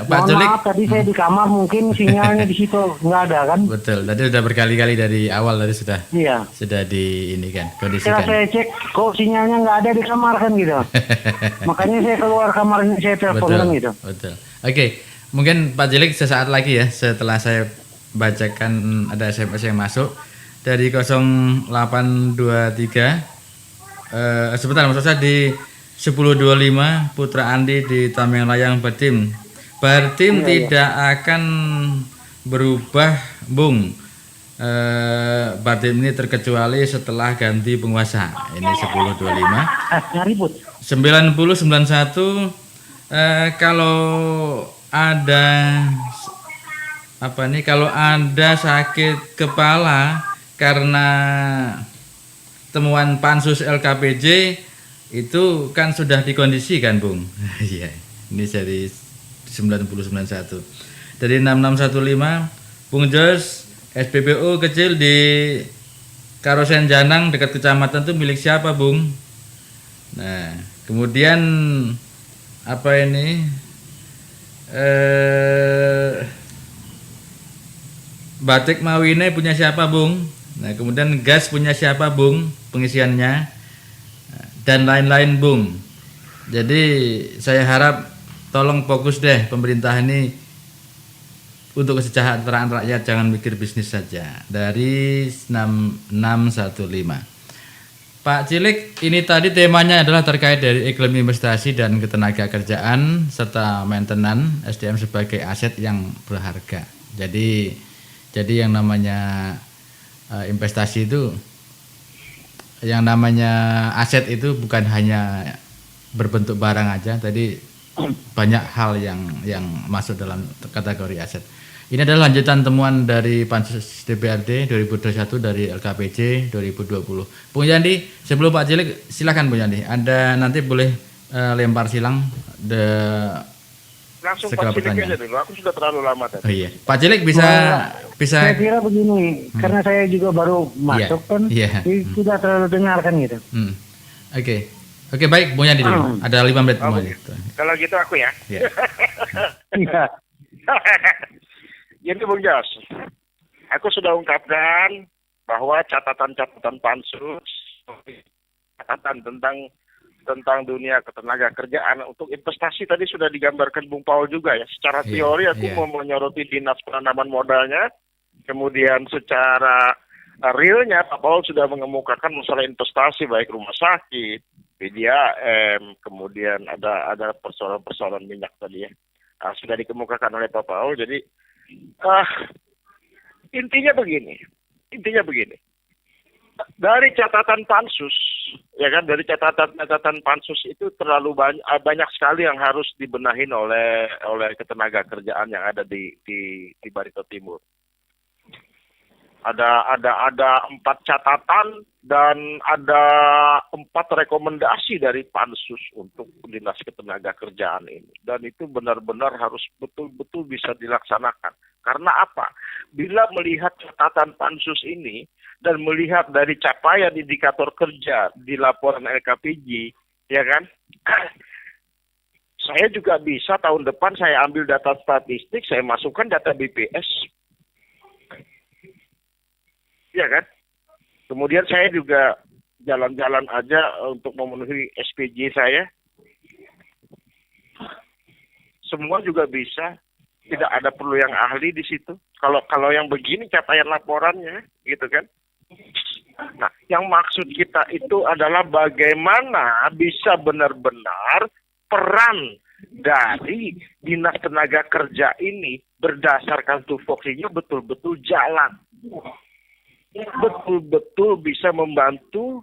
Pak Jelik, maaf tadi saya di kamar, mungkin sinyalnya di situ nggak ada kan? Betul, tadi sudah berkali-kali dari awal tadi sudah di ini kan kondisikan. Saya cek kok sinyalnya nggak ada di kamar kan gitu. Makanya saya keluar kamar ini, saya telepon kan gitu. Betul. Oke, mungkin Pak Jelik sesaat lagi ya setelah saya bacakan ada SMS yang masuk dari 0823. Sebentar, maksud saya di 1025 Putra Andi di Tameng Layang Bartim. Bartim tidak akan berubah, Bung. Bartim ini terkecuali setelah ganti penguasa. Ini 1025. Ribut. 9091 kalau ada kalau ada sakit kepala karena temuan pansus LKPJ itu kan sudah dikondisikan, Bung. Iya, ini dari 9091. Dari 6615, Bung Jos, SPBU kecil di Karosen Janang dekat kecamatan itu milik siapa, Bung? Nah, kemudian Batik Mawine punya siapa, Bung? Nah, kemudian gas punya siapa, Bung? Pengisiannya dan lain-lain, Bung. Jadi saya harap tolong fokus deh pemerintah ini untuk kesejahteraan rakyat, jangan mikir bisnis saja. Dari 6615. Pak Cilik, ini tadi temanya adalah terkait dari iklim investasi dan ketenaga kerjaan serta maintenance SDM sebagai aset yang berharga. Jadi yang namanya investasi itu, yang namanya aset itu bukan hanya berbentuk barang aja. Tadi banyak hal yang masuk dalam kategori aset. Ini adalah lanjutan temuan dari Pansus DPRD 2021 dari LKPJ 2020. Bung Yandi, sebelum Pak Cilik, silakan Bung Yandi. Anda nanti boleh lempar silang Langsung segala Pak Cilik pertanyaan. aja dulu, aku sudah terlalu lama tadi. Oh iya, Pak Cilik bisa. Saya kira begini, karena saya juga baru masuk kan, Iya. tidak terlalu dengarkan gitu. Oke, baik Bung Yandi dulu. Ada 5 menit Oh, Bung Yandi. Kalau gitu aku ya. Iya. Iya. Jadi Bung Jas, aku sudah ungkapkan bahwa catatan-catatan pansus, catatan tentang dunia ketenaga kerjaan untuk investasi tadi sudah digambarkan Bung Paul juga ya. Secara Iya, teori aku iya. mau menyoroti dinas penanaman modalnya, kemudian secara realnya Pak Paul sudah mengemukakan masalah investasi baik rumah sakit, PDAM, kemudian ada persoalan-persoalan minyak tadi ya. Sudah dikemukakan oleh Pak Paul. Jadi intinya begini. Dari catatan pansus, ya kan, dari catatan pansus itu terlalu banyak sekali yang harus dibenahin oleh ketenaga kerjaan yang ada di Barito Timur. Ada 4 catatan dan ada 4 rekomendasi dari pansus untuk dinas ketenaga kerjaan ini. Dan itu benar-benar harus betul-betul bisa dilaksanakan. Karena apa? Bila melihat catatan pansus ini dan melihat dari capaian indikator kerja di laporan LKPJ, ya kan? Saya juga bisa tahun depan saya ambil data statistik, saya masukkan data BPS. Ya kan? Kemudian saya juga jalan-jalan aja untuk memenuhi SPJ saya. Semua juga bisa. Tidak ada perlu yang ahli di situ. Kalau yang begini capaian laporannya, gitu kan? Nah, yang maksud kita itu adalah bagaimana bisa benar-benar peran dari dinas tenaga kerja ini berdasarkan tupoksinya betul-betul jalan. Betul-betul bisa membantu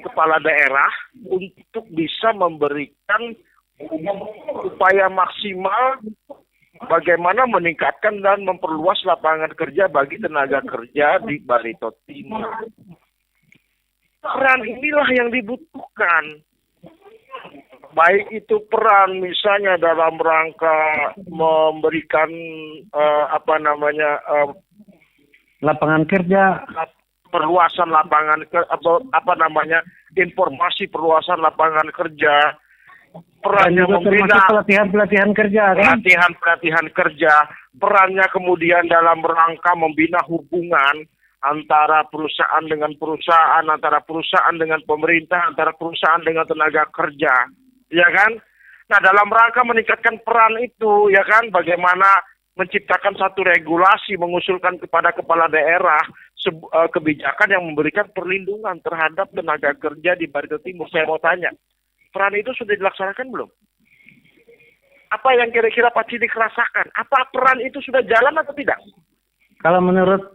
Kepala daerah untuk bisa memberikan upaya maksimal bagaimana meningkatkan dan memperluas lapangan kerja bagi tenaga kerja di Barito Timur. Peran inilah yang dibutuhkan. Baik itu peran misalnya dalam rangka memberikan lapangan kerja, perluasan lapangan informasi perluasan lapangan kerja, perannya juga membina termasuk pelatihan kerja kan? pelatihan kerja, perannya kemudian dalam rangka membina hubungan antara perusahaan dengan perusahaan, antara perusahaan dengan pemerintah, antara perusahaan dengan tenaga kerja. Ya kan? Nah, dalam rangka meningkatkan peran itu, ya kan, bagaimana menciptakan satu regulasi, mengusulkan kepada kepala daerah kebijakan yang memberikan perlindungan terhadap tenaga kerja di Barito Timur. Saya mau tanya, peran itu sudah dilaksanakan belum? Apa yang kira-kira Pak Cilik rasakan? Apa peran itu sudah jalan atau tidak? Kalau menurut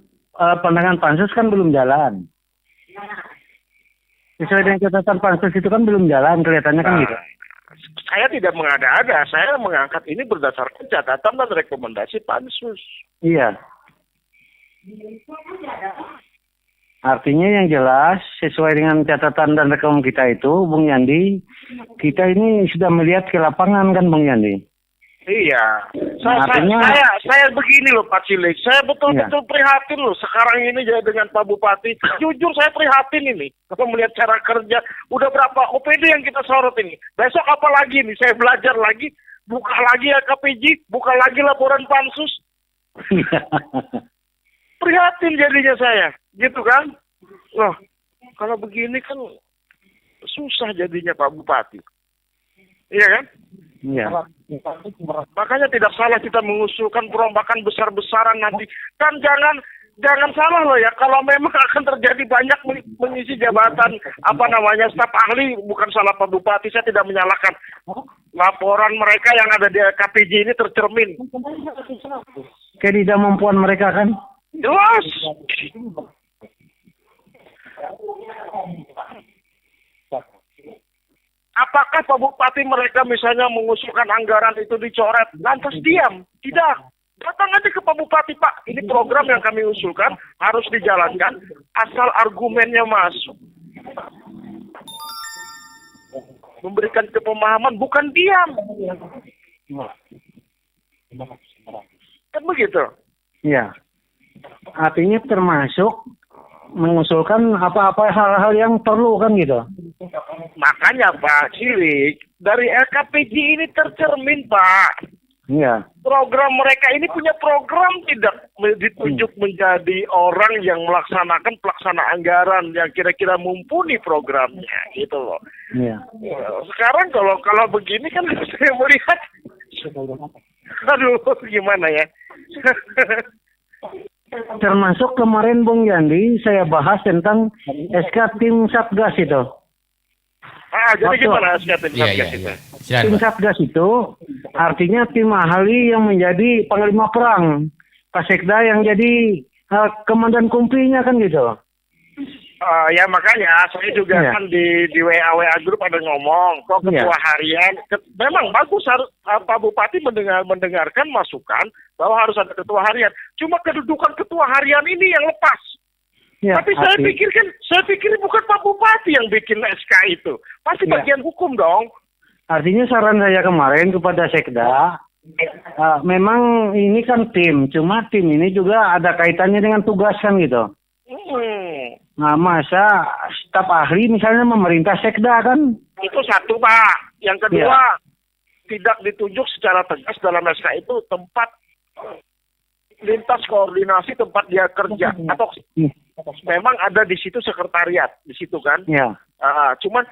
pandangan pansus kan belum jalan. Sesuai dengan catatan pansus itu kan belum jalan, kelihatannya kan gitu. Saya tidak mengada-ada, saya mengangkat ini berdasarkan catatan dan rekomendasi pansus. Iya. Artinya yang jelas sesuai dengan catatan dan rekom kita itu, Bung Yandi, kita ini sudah melihat ke lapangan kan, Bung Yandi. Iya. Artinya, Saya begini loh Pak Cilik, saya betul-betul prihatin loh sekarang ini dengan Pak Bupati. Jujur saya prihatin ini. Kalau melihat cara kerja, udah berapa OPD yang kita sorot ini. Besok apa lagi nih, saya belajar lagi, buka lagi LKPJ, buka lagi laporan pansus. Prihatin jadinya saya, gitu kan? Loh, kalau begini kan susah jadinya Pak Bupati. Iya kan? Iya. Makanya tidak salah kita mengusulkan perombakan besar-besaran nanti. Kan jangan salah loh ya, kalau memang akan terjadi banyak mengisi jabatan staf ahli, bukan salah Pak Bupati, saya tidak menyalahkan. Laporan mereka yang ada di KPJ ini tercermin. Ketidakmampuan mereka kan? Jelas. Apakah Pak Bupati mereka misalnya mengusulkan anggaran itu dicoret, lantas diam? Tidak. Datang aja ke Pak Bupati, Pak. Ini program yang kami usulkan harus dijalankan asal argumennya masuk. Memberikan kepemahaman, bukan diam. Kan begitu? Iya. Artinya termasuk mengusulkan apa-apa hal-hal yang perlu kan gitu. Makanya Pak Cilik, dari LKPJ ini tercermin Pak. Iya. Program mereka ini punya program tidak ditunjuk menjadi orang yang melaksanakan pelaksana anggaran yang kira-kira mumpuni programnya gitu loh. Iya. Sekarang kalau begini kan saya melihat, aduh gimana ya. Termasuk kemarin Bung Yandi saya bahas tentang SK tim Satgas itu. Jadi gimana SK tim Satgas itu? Tim Satgas itu artinya tim ahli yang menjadi panglima perang. Kasekda yang jadi komandan kumpinya kan gitu. Ya makanya saya juga kan di WA grup ada ngomong kok ketua harian memang bagus Pak Bupati mendengarkan masukan bahwa harus ada ketua harian. Cuma kedudukan ketua harian ini yang lepas. Ya, tapi saya pikir bukan Pak Bupati yang bikin SK itu. Pasti bagian hukum dong. Artinya saran saya kemarin kepada Sekda, memang ini kan tim, cuma tim ini juga ada kaitannya dengan tugas kan gitu. Nah, masa staf ahli misalnya memerintah Sekda kan? Itu satu Pak. Yang kedua, tidak ditunjuk secara tegas dalam SK itu tempat lintas koordinasi tempat dia kerja atau memang ada di situ sekretariat di situ kan? Ya. Cuman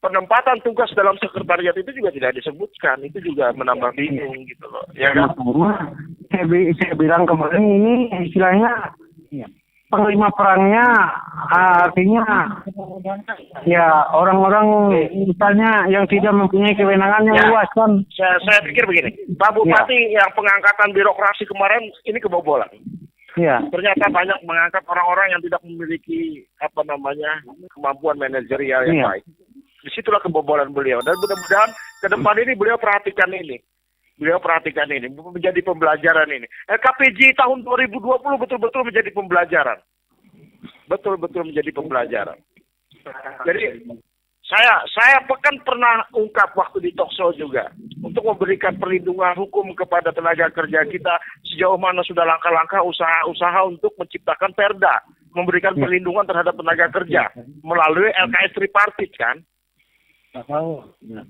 penempatan tugas dalam sekretariat itu juga tidak disebutkan, itu juga menambah bingung gitu loh. Ya kan? Saya bilang kemarin ini istilahnya panglima perangnya artinya ya orang-orang misalnya yang tidak mempunyai kewenangan yang luas kan. Saya pikir begini, Pak Bupati yang pengangkatan birokrasi kemarin ini kebobolan. Ya. Ternyata banyak mengangkat orang-orang yang tidak memiliki kemampuan manajerial yang baik. Disitulah kebobolan beliau dan mudah-mudahan ke depan ini beliau perhatikan ini. Beliau perhatikan ini, menjadi pembelajaran ini. KPJ tahun 2020 betul-betul menjadi pembelajaran. Betul-betul menjadi pembelajaran. Jadi, saya kan pernah ungkap waktu di talkshow juga. Untuk memberikan perlindungan hukum kepada tenaga kerja kita, sejauh mana sudah langkah-langkah usaha untuk menciptakan perda. Memberikan perlindungan terhadap tenaga kerja. Melalui LKS tripartit kan.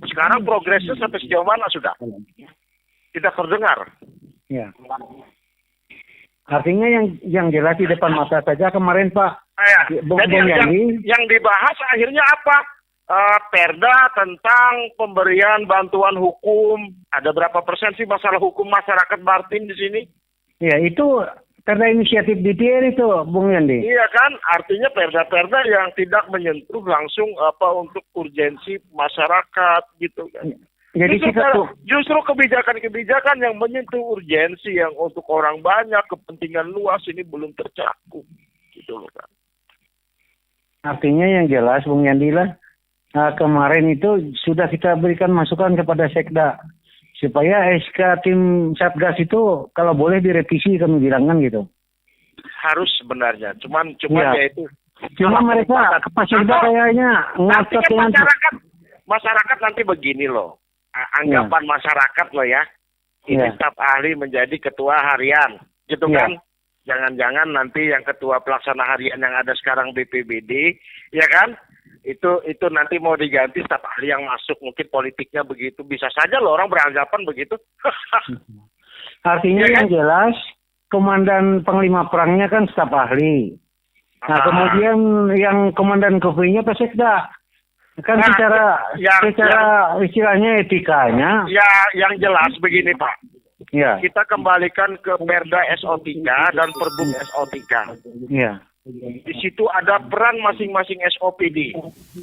Sekarang progresnya sampai sejauh mana sudah? Tidak terdengar. Ya. Artinya yang jelas di depan mata saja kemarin Pak. Jadi yang dibahas akhirnya apa? Perda tentang pemberian bantuan hukum. Ada berapa persen sih masalah hukum masyarakat Martin di sini? Ya itu perda inisiatif DPR itu, Bung Yandi. Iya kan, artinya perda-perda yang tidak menyentuh langsung untuk urgensi masyarakat gitu kan. Jadi justru kebijakan-kebijakan yang menyentuh urgensi yang untuk orang banyak, kepentingan luas ini belum tercakup. Gitu loh kan. Artinya yang jelas Bung Yandi lah, kemarin itu sudah kita berikan masukan kepada Sekda supaya SK tim Satgas itu kalau boleh direvisi kami bilang kan gitu. Harus sebenarnya, cuman ya itu. Cuma mereka ke Sekda kayaknya ngotot dengan masyarakat nanti begini loh. Anggapan masyarakat loh ya. Ini staf ahli menjadi ketua harian. Gitu kan? Jangan-jangan nanti yang ketua pelaksana harian yang ada sekarang BPBD, ya kan? Itu nanti mau diganti staf ahli yang masuk. Mungkin politiknya begitu. Bisa saja loh orang beranggapan begitu. Artinya yang jelas, komandan panglima perangnya kan staf ahli. Nah kemudian yang komandan kopinya Pak Sekda. Kan Nah, secara istilahnya etikanya, Ya, yang jelas begini Pak. ya, Kita kembalikan ke Perda SO3 dan Perbuk SO3. ya, Di situ ada peran masing-masing SOPD.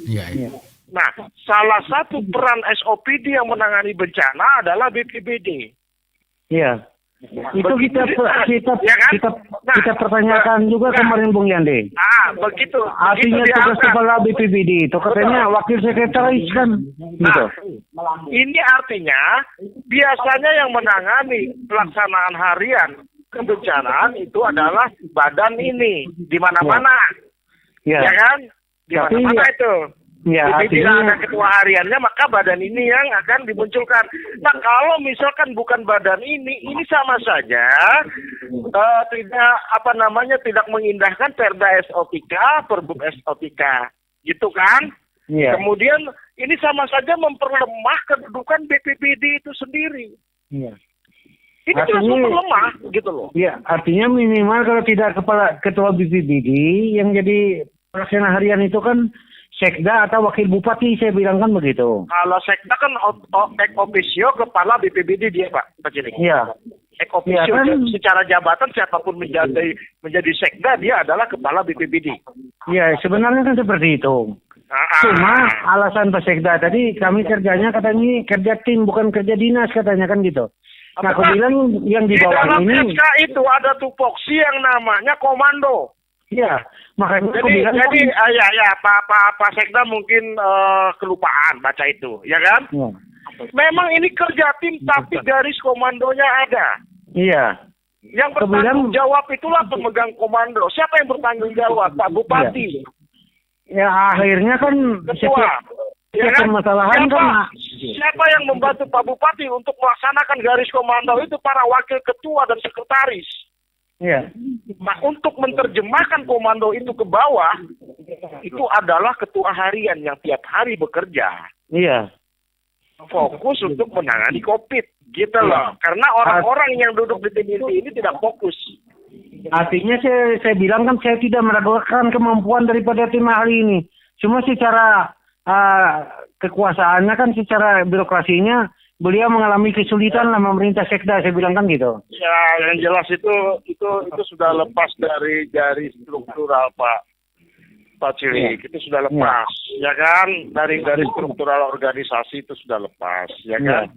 Iya, iya. Nah, salah satu peran SOPD yang menangani bencana adalah BPBD. ya. Itu kita Ya kan? kita pertanyakan juga kemarin Bung Yande. Begitu. Artinya Begitu tugas diangkat. kepala BPBD itu katanya wakil sekretaris kan, gitu. Ini artinya biasanya yang menangani pelaksanaan harian kebencanaan itu adalah badan ini di mana-mana, Ya, ya kan? Di Tapi mana-mana itu. ya Jadi bila artinya ada ketua hariannya maka badan ini yang akan dimunculkan. Nah kalau misalkan bukan badan ini sama saja tidak mengindahkan Perda SO3, Perbuk SO3, gitu kan? ya, Kemudian ini sama saja memperlemah kedudukan BPBD itu sendiri. ya. Ini jelas Artinya- memperlemah gitu loh. Ya, artinya minimal kalau tidak ketua BPBD yang jadi pelaksana harian itu kan sekda atau wakil bupati, saya bilang kan begitu. Kalau sekda kan ek officio kepala BPBD dia Pak Cilik. Iya. Ek officio Ya, kan? secara jabatan siapapun menjadi sekda dia adalah kepala BPBD. Ya, sebenarnya kan seperti itu. Cuma alasan Pak Sekda tadi kami kerjanya katanya kerja tim bukan kerja dinas katanya kan gitu. Nah, aku bilang yang di Di bawah dalam ini, SK itu ada tupoksi yang namanya komando. ya makanya aku bilang Pak Sekda mungkin kelupaan baca itu, ya kan? ya. Memang ini kerja tim tapi garis komandonya ada. Iya, Yang bertanggung jawab itulah pemegang komando. Siapa yang bertanggung jawab? Pak Bupati. ya akhirnya kan Ketua. Ya setiap kan? permasalahan kan Siapa yang membantu Pak Bupati untuk melaksanakan garis komando itu para wakil ketua dan sekretaris. ya, Nah, untuk menerjemahkan komando itu ke bawah, itu adalah ketua harian yang tiap hari bekerja. iya. Fokus untuk menangani COVID. Gitu loh. Karena orang-orang yang duduk di tim inti ini tidak fokus. Artinya saya bilang kan saya tidak meragukan kemampuan daripada tim ahli ini. Cuma secara kekuasaannya kan secara birokrasinya beliau mengalami kesulitan lah memerintah sekda, saya bilang kan gitu. Ya, yang jelas itu sudah lepas dari struktural Pak Cilik, itu sudah lepas, ya kan? Dari struktural organisasi itu sudah lepas, ya kan?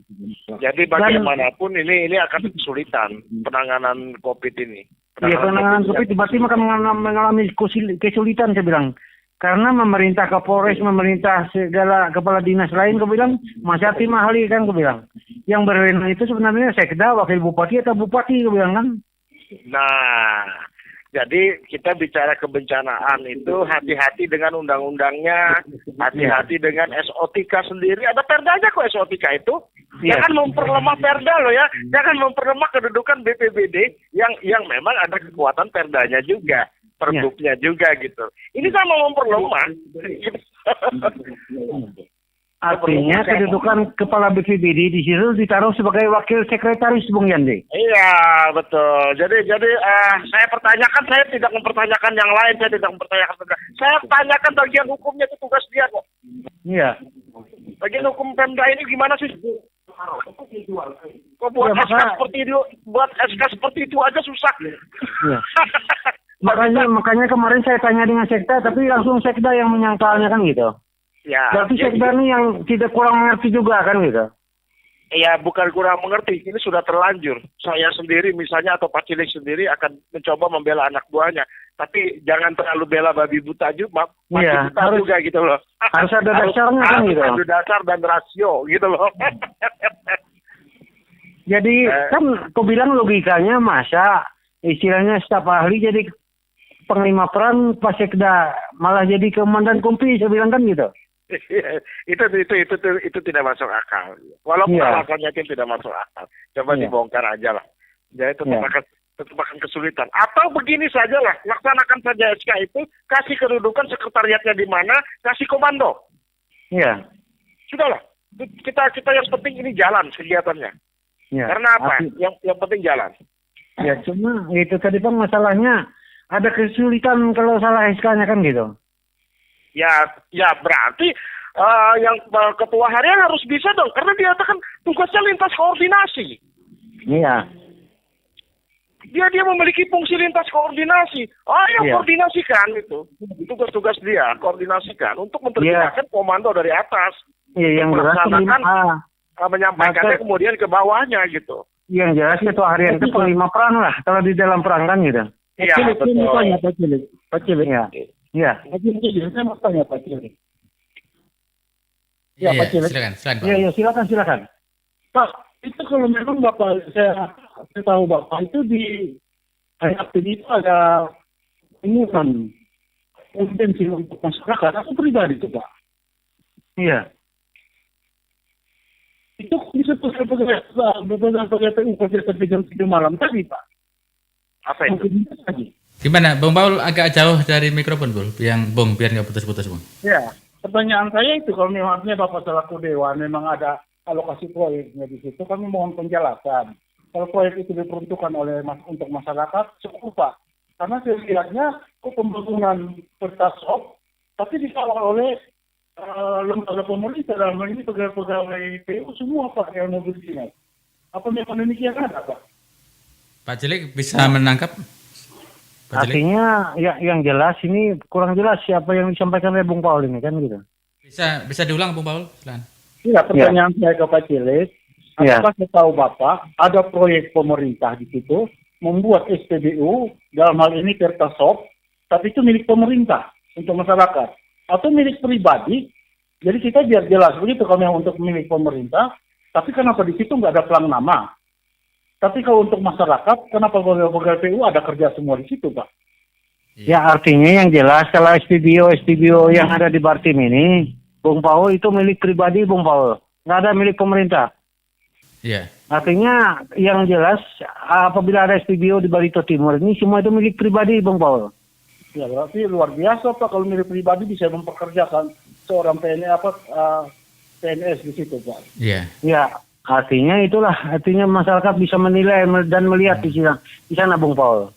Jadi bagaimanapun ini akan kesulitan penanganan COVID ini. Iya, penanganan COVID berarti akan mengalami kesulitan, saya bilang. Karena memerintah Kapolres, memerintah segala kepala dinas lain, aku bilang, masa tim ahli kan, aku bilang. Yang berwenang itu sebenarnya sekda, wakil bupati atau bupati, aku bilang kan. Nah, jadi kita bicara kebencanaan itu hati-hati dengan undang-undangnya, hati-hati dengan SO3 sendiri. Ada perdanya kok SO3 itu. Iya. Jangan memperlemah perda loh ya. Jangan memperlemah kedudukan BPBD yang memang ada kekuatan perdanya juga. Perbuknya juga gitu. Ini sama memperlemah. Artinya kedudukan kepala BPBD di situ ditaruh sebagai wakil sekretaris, Bung Yandi. Iya, betul. Jadi saya pertanyakan, saya tidak mempertanyakan yang lain, saya tidak mempertanyakan. Saya tanyakan bagian hukumnya itu tugas dia kok. Iya. Bagian hukum Pemda ini gimana sih? Kok buat Ya, SK seperti itu, seperti itu aja susah. Iya. Makanya kemarin saya tanya dengan sekda, tapi langsung sekda yang menyangkalnya kan gitu. Ya. Berarti sekda ini yang tidak kurang mengerti juga kan gitu. Ya, bukan kurang mengerti, ini sudah terlanjur. Saya sendiri misalnya atau Pak Cilik sendiri akan mencoba membela anak buahnya. Tapi jangan terlalu bela babi buta juga, Iya, buta juga gitu loh. Harus ada dasarnya kan gitu. Harus ada dasar dan rasio gitu loh. Jadi kan aku bilang logikanya masa istilahnya staf ahli jadi panglima peran pas sekda malah jadi komandan kumpi, saya bilang kan gitu. itu tidak masuk akal. Walaupun alasannya itu tidak masuk akal. Coba dibongkar aja lah. Jadi tetap akan kesulitan. Atau begini saja lah, laksanakan saja SK itu, kasih kedudukan sekretariatnya di mana, kasih komando. Iya. Sudahlah. Kita yang penting ini jalan kegiatannya. Ya. Karena apa? Yang penting jalan. Ya cuma itu tadi Bang masalahnya ada kesulitan kalau salah SK-nya kan gitu. Ya berarti ketua harian harus bisa dong, karena dia kan tugasnya lintas koordinasi. Iya. Dia memiliki fungsi lintas koordinasi. Koordinasikan itu. Tugas-tugas dia, koordinasikan untuk menerjemahkan komando dari atas. Iya, yang jelas menyampaikannya kemudian ke bawahnya gitu. Yang jelas ketua harian itu 5 peran lah kalau di dalam peran kan gitu. Iya, betul. Pak Cilik. Iya. Iya. Saya mau tanya Pak Cilik. Ya, Pak Cilik. Silakan. Iya, silakan. Pak, itu kalau memang Bapak, saya tahu Bapak itu di aktif itu ada pengumuman urgensi untuk masyarakat. Aku pribadi itu Pak. Iya. Itu bisa pegawai PU kerja sampai jam 7 malam tadi Pak. Apa itu? Gimana, Bung Paul agak jauh dari mikrofon, Bung, biar nggak putus-putus, Bung. Ya, pertanyaan saya itu kalau memangnya Bapak selaku Dewan memang ada alokasi proyeknya di situ, kami mohon penjelasan. Kalau proyek itu diperuntukkan untuk masyarakat, cukup Pak. Karena saya lihatnya pembangunan Pertasop, tapi dikawal oleh lembaga pemerintah, dalam hal ini pegawai PU semua Pak yang mau berdinas. Apa memang demikian ada Pak? Pak Cilik bisa menangkap? Pak Cilik? Artinya yang jelas ini kurang jelas siapa yang disampaikan oleh Bung Paul ini kan gitu. Bisa diulang Bung Paul, silakan. Iya, pertanyaan saya ke Pak Cilik. Apakah saya tahu Bapak ada proyek pemerintah di situ membuat SPBU dalam hal ini Pertasop, tapi itu milik pemerintah untuk masyarakat atau milik pribadi? Jadi kita biar jelas begitu kalau yang untuk milik pemerintah, tapi kenapa di situ nggak ada pelang nama? Tapi kalau untuk masyarakat, kenapa pegawai PU ada kerja semua di situ, Pak? Ya artinya yang jelas kalau SPBO yang ada di Bartim ini, Bung Paul itu milik pribadi Bung Paul, nggak ada milik pemerintah. Iya. Artinya yang jelas apabila ada SPBO di Barito Timur ini semua itu milik pribadi Bung Paul. Ya berarti luar biasa Pak kalau milik pribadi bisa mempekerjakan seorang PNS di situ, Pak. Iya. Ya. Artinya masyarakat bisa menilai dan melihat di sana Bung Paul.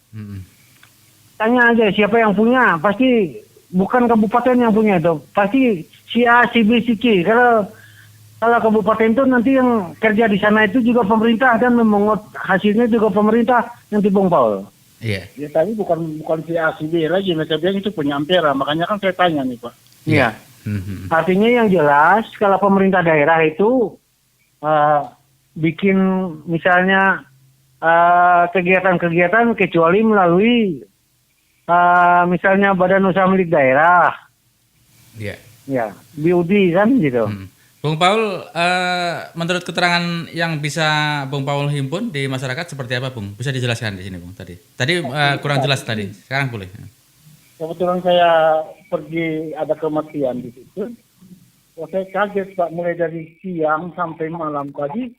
Tanya aja siapa yang punya, pasti bukan kabupaten yang punya itu, pasti si A, si B, si C. Kalau kabupaten itu nanti yang kerja di sana itu juga pemerintah dan memungut hasilnya juga pemerintah nanti Bung Paul. Iya. Ya tapi bukan si A, si B lagi, mereka bilang itu punya Ampera, makanya kan saya tanya nih Pak. Iya. Artinya yang jelas kalau pemerintah daerah itu bikin misalnya kegiatan-kegiatan kecuali melalui misalnya badan usaha milik daerah. Iya. Ya, BUD kan gitu. Bung Paul, menurut keterangan yang bisa Bung Paul himpun di masyarakat seperti apa, Bung? Bisa dijelaskan di sini, Bung, tadi. Tadi kurang jelas tadi. Sekarang boleh. Kebetulan saya pergi ada kematian di situ. Saya kaget Pak, mulai dari siang sampai malam tadi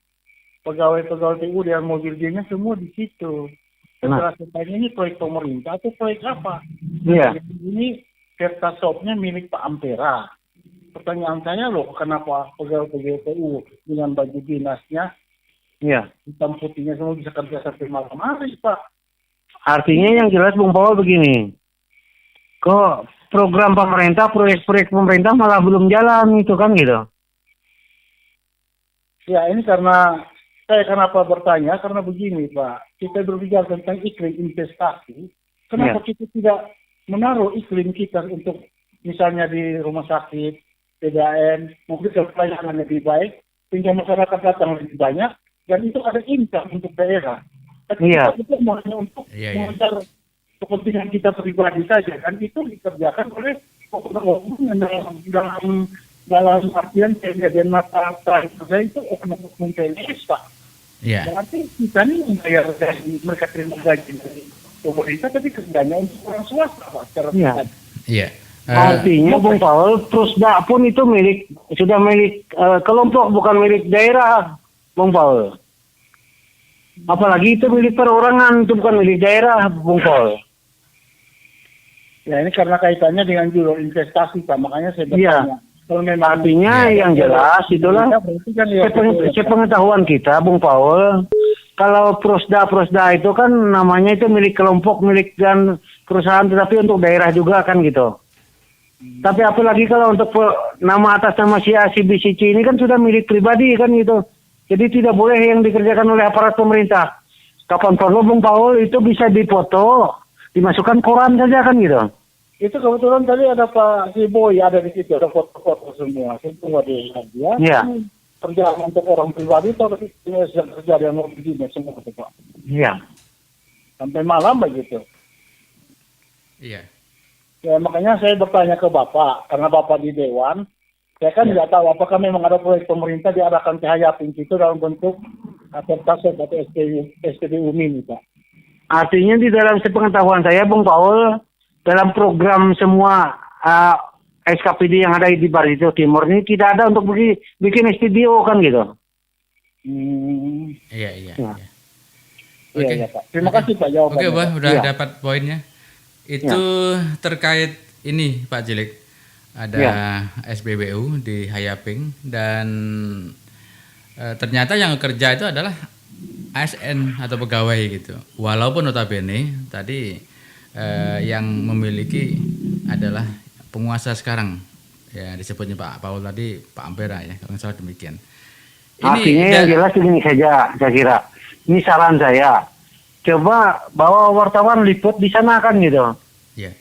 pegawai-pegawai PU dan mobil dinas semua di situ. Setelah saya tanya ini proyek pemerintah atau proyek apa? Iya. Ini Pertasopnya milik Pak Ampera. Pertanyaan saya loh, kenapa pegawai-pegawai PU dengan baju dinasnya, hitam putihnya semua bisa kerja sampai malam hari Pak? Artinya yang jelas Bung Paul begini, kok program pemerintah, proyek-proyek pemerintah malah belum jalan itu kan gitu. Ya ini karena saya kenapa bertanya, karena begini Pak, kita berbicara tentang iklim investasi, kenapa kita tidak menaruh iklim kita untuk misalnya di rumah sakit, PDAM, mungkin pelayanan lebih baik, sehingga masyarakat datang lebih banyak, dan itu ada income untuk daerah. Tapi kita hanya untuk mengejar kepentingan kita pribadi saja, dan itu dikerjakan oleh oknum dalam artian kejadian mata saya itu oknum PNS Pak. Iya. Berarti kita ini membayar dari mereka terima gaji dari pemerintah, tapi kerjanya untuk orang swasta Pak. Iya. Artinya Bung Paul, Prusda pun itu sudah milik kelompok, bukan milik daerah, Bung Paul. Apalagi itu milik perorangan, itu bukan milik daerah, Bung Paul. Ya ini karena kaitannya dengan judul investasi Pak, makanya saya bertanya. Kalau memang artinya yang jelas itulah sepengetahuan kita, Bung Paul. Kalau Prusda itu kan namanya itu milik kelompok, milik dan perusahaan, tetapi untuk daerah juga kan gitu. Tapi apalagi kalau untuk nama atas nama si A, si B, si C ini kan sudah milik pribadi kan gitu. Jadi tidak boleh yang dikerjakan oleh aparat pemerintah. Kapan perlu Bung Paul itu bisa dipoto, dimasukkan koran saja kan gitu. Itu kebetulan tadi ada Pak si Boy ada di situ, ada foto-foto semua. Semua dia. Iya. Perjalanan untuk orang pribadi itu sedang terjadi yang begini semua itu Pak. Iya. Sampai malam begitu. Iya. Ya makanya saya bertanya ke Bapak, karena Bapak di Dewan, saya kan nggak tahu apakah memang ada proyek pemerintah diarahkan cahaya pintu itu dalam bentuk pertaset atau SPBU mini Pak. Artinya di dalam sepengetahuan saya Bung Paul, dalam program semua SKPD yang ada di Barito Timur ini tidak ada untuk bikin SPBU kan gitu. Iya, iya. Ya. Oke. Iya, Pak. Terima kasih Pak jawabannya. Oke, Bah, udah Ya. dapat poinnya. Itu terkait ini Pak Jilik. Ada SPBU di Hayaping dan ternyata yang kerja itu adalah ASN atau pegawai gitu. Walaupun notabene tadi yang memiliki adalah penguasa sekarang. Ya disebutnya Pak Paul tadi Pak Ampera ya, kalau nggak salah demikian. Artinya yang jelas ini saja saya kira. Ini saran saya. Coba bawa wartawan liput di sana kan gitu. Ya.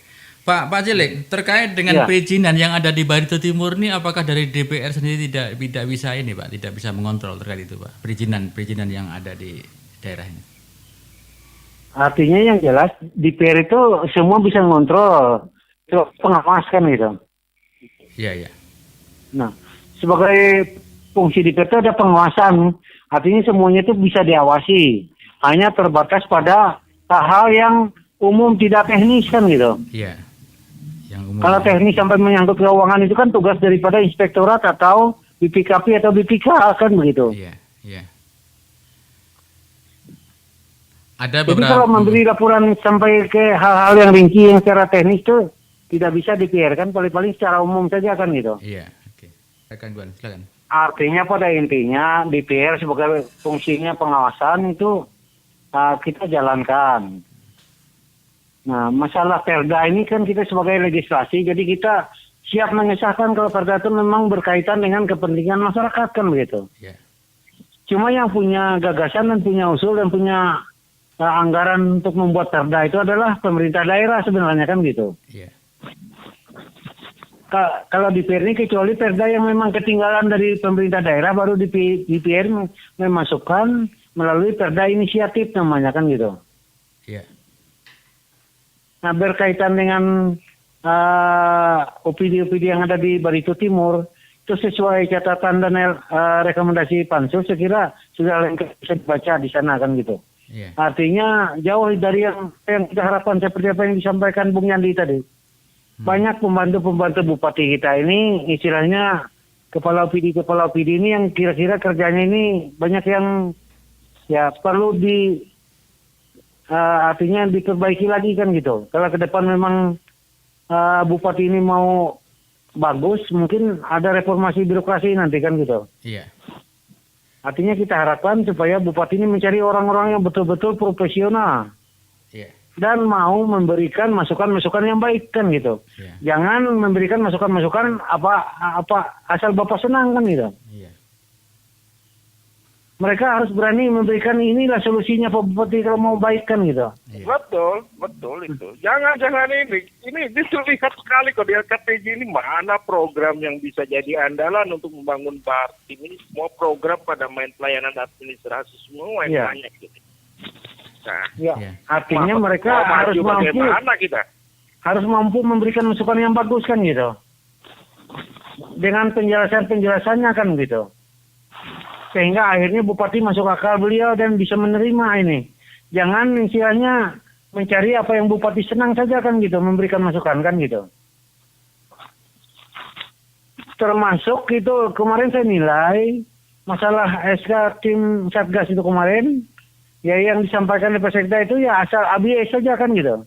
Pak Jilik, terkait dengan perizinan yang ada di Barito Timur ini, apakah dari DPR sendiri tidak bisa ini Pak, tidak bisa mengontrol terkait itu Pak, perizinan yang ada di daerah ini? Artinya yang jelas DPR itu semua bisa mengontrol, itu pengawas kan gitu. Iya, iya. Nah, sebagai fungsi DPR itu ada pengawasan, artinya semuanya itu bisa diawasi, hanya terbatas pada hal-hal yang umum tidak teknis kan gitu. Iya. Yang umum. Kalau teknis sampai menyangkut keuangan itu kan tugas daripada inspektorat atau BPKP atau BPK kan begitu. Iya, iya. Ada Jadi beberapa. kalau memberi laporan sampai ke hal-hal yang rinci yang secara teknis itu tidak bisa DPR kan, paling-paling secara umum saja kan gitu. Iya, oke. Silakan. Artinya pada intinya DPR sebagai fungsinya pengawasan itu kita jalankan. Nah, masalah perda ini kan kita sebagai legislasi, jadi kita siap mengesahkan kalau perda itu memang berkaitan dengan kepentingan masyarakat kan begitu. Iya. Cuma yang punya gagasan dan punya usul dan punya anggaran untuk membuat perda itu adalah pemerintah daerah sebenarnya kan gitu. Iya. Kalau DPR ini kecuali perda yang memang ketinggalan dari pemerintah daerah baru DPR memasukkan melalui perda inisiatif namanya kan gitu. Iya. Nah berkaitan dengan OPD-OPD yang ada di Barito Timur itu sesuai catatan dan rekomendasi Pansus saya kira sudah lengkap bisa dibaca di sana kan gitu. Iya. Artinya jauh dari yang kita harapkan seperti apa yang disampaikan Bung Yandi tadi. Banyak pembantu-pembantu bupati kita ini istilahnya kepala OPD ini yang kira-kira kerjanya ini banyak yang ya perlu artinya diperbaiki lagi kan gitu. Kalau ke depan memang bupati ini mau bagus, mungkin ada reformasi birokrasi nanti kan gitu. Iya. Artinya kita harapkan supaya bupati ini mencari orang-orang yang betul-betul profesional. Iya. Dan mau memberikan masukan-masukan yang baik kan gitu. Iya. Jangan memberikan masukan-masukan apa asal Bapak senang kan gitu. Iya. Mereka harus berani memberikan inilah solusinya Pak Bupati kalau mau baik kan gitu. Iya. Betul itu. Jangan ini dilihat sekali kok di LKPJ ini mana program yang bisa jadi andalan untuk membangun Bartim ini, semua program pada main pelayanan administrasi semua yang Iya. banyak gitu. Nah, Ya, Iya. artinya mereka harus mampu bagaimana kita? harus mampu memberikan masukan yang bagus kan gitu. Dengan penjelasannya kan gitu. Sehingga akhirnya bupati masuk akal beliau dan bisa menerima ini. Jangan istilahnya mencari apa yang bupati senang saja kan gitu, memberikan masukan kan gitu. Termasuk itu kemarin saya nilai masalah SK tim Satgas itu kemarin, ya yang disampaikan oleh Pak Sekda itu ya asal ABS saja kan gitu.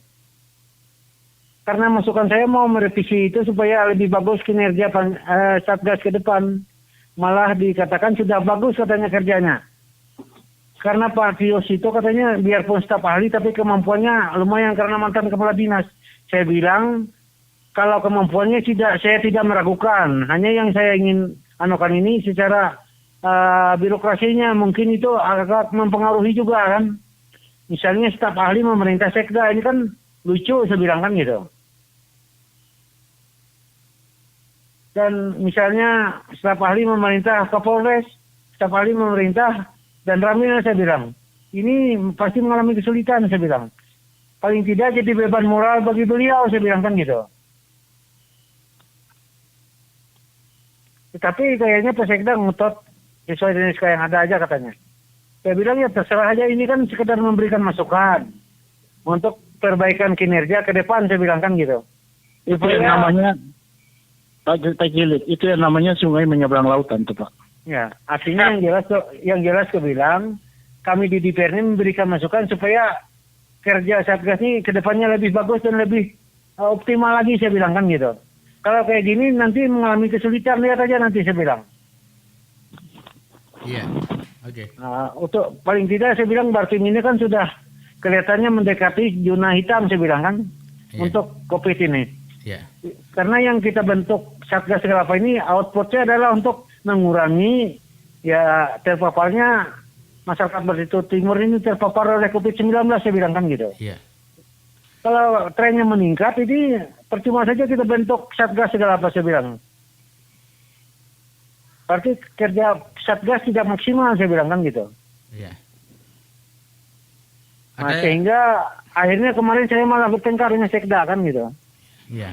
Karena masukan saya mau merevisi itu supaya lebih bagus kinerja Satgas ke depan. Malah dikatakan sudah bagus katanya kerjanya. Karena Pak Tios itu katanya biarpun staf ahli tapi kemampuannya lumayan karena mantan kepala dinas. Saya bilang kalau kemampuannya saya tidak meragukan. Hanya yang saya ingin anukan ini secara birokrasinya mungkin itu agak mempengaruhi juga kan. Misalnya staf ahli memerintah sekda ini kan lucu saya bilang kan gitu. Dan misalnya staf ahli memerintah Kapolres, staf ahli memerintah dan Ramil saya bilang, ini pasti mengalami kesulitan saya bilang. Paling tidak jadi beban moral bagi beliau saya bilang kan gitu. Tetapi kayaknya Pak Sekda ngotot sesuai dengan SK yang ada aja katanya. Saya bilang ya terserah aja, ini kan sekedar memberikan masukan untuk perbaikan kinerja ke depan saya bilang kan gitu. Itu yang namanya Pak Jilid, itu yang namanya sungai menyeberang lautan tuh Pak. Ya, artinya yang jelas ke bilang kami di DPR ini memberikan masukan supaya kerja Satgas ini ke depannya lebih bagus dan lebih optimal lagi saya bilang kan gitu. Kalau kayak gini nanti mengalami kesulitan, lihat aja nanti saya bilang. Iya. Oke. Nah, untuk paling tidak saya bilang Bartim ini kan sudah kelihatannya mendekati zona hitam saya bilang kan untuk COVID ini. Iya. Karena yang kita bentuk Satgas Kelapa ini outputnya adalah untuk mengurangi ya terpaparnya masyarakat Barito Timur ini terpapar oleh COVID-19 saya bilang kan gitu. Iya. Kalau trennya meningkat ini percuma saja kita bentuk Satgas Kelapa saya bilang. Berarti kerja Satgas tidak maksimal saya bilang kan gitu. Iya. Nah, sehingga akhirnya kemarin saya malah bertengkar dengan Sekda kan gitu. Iya.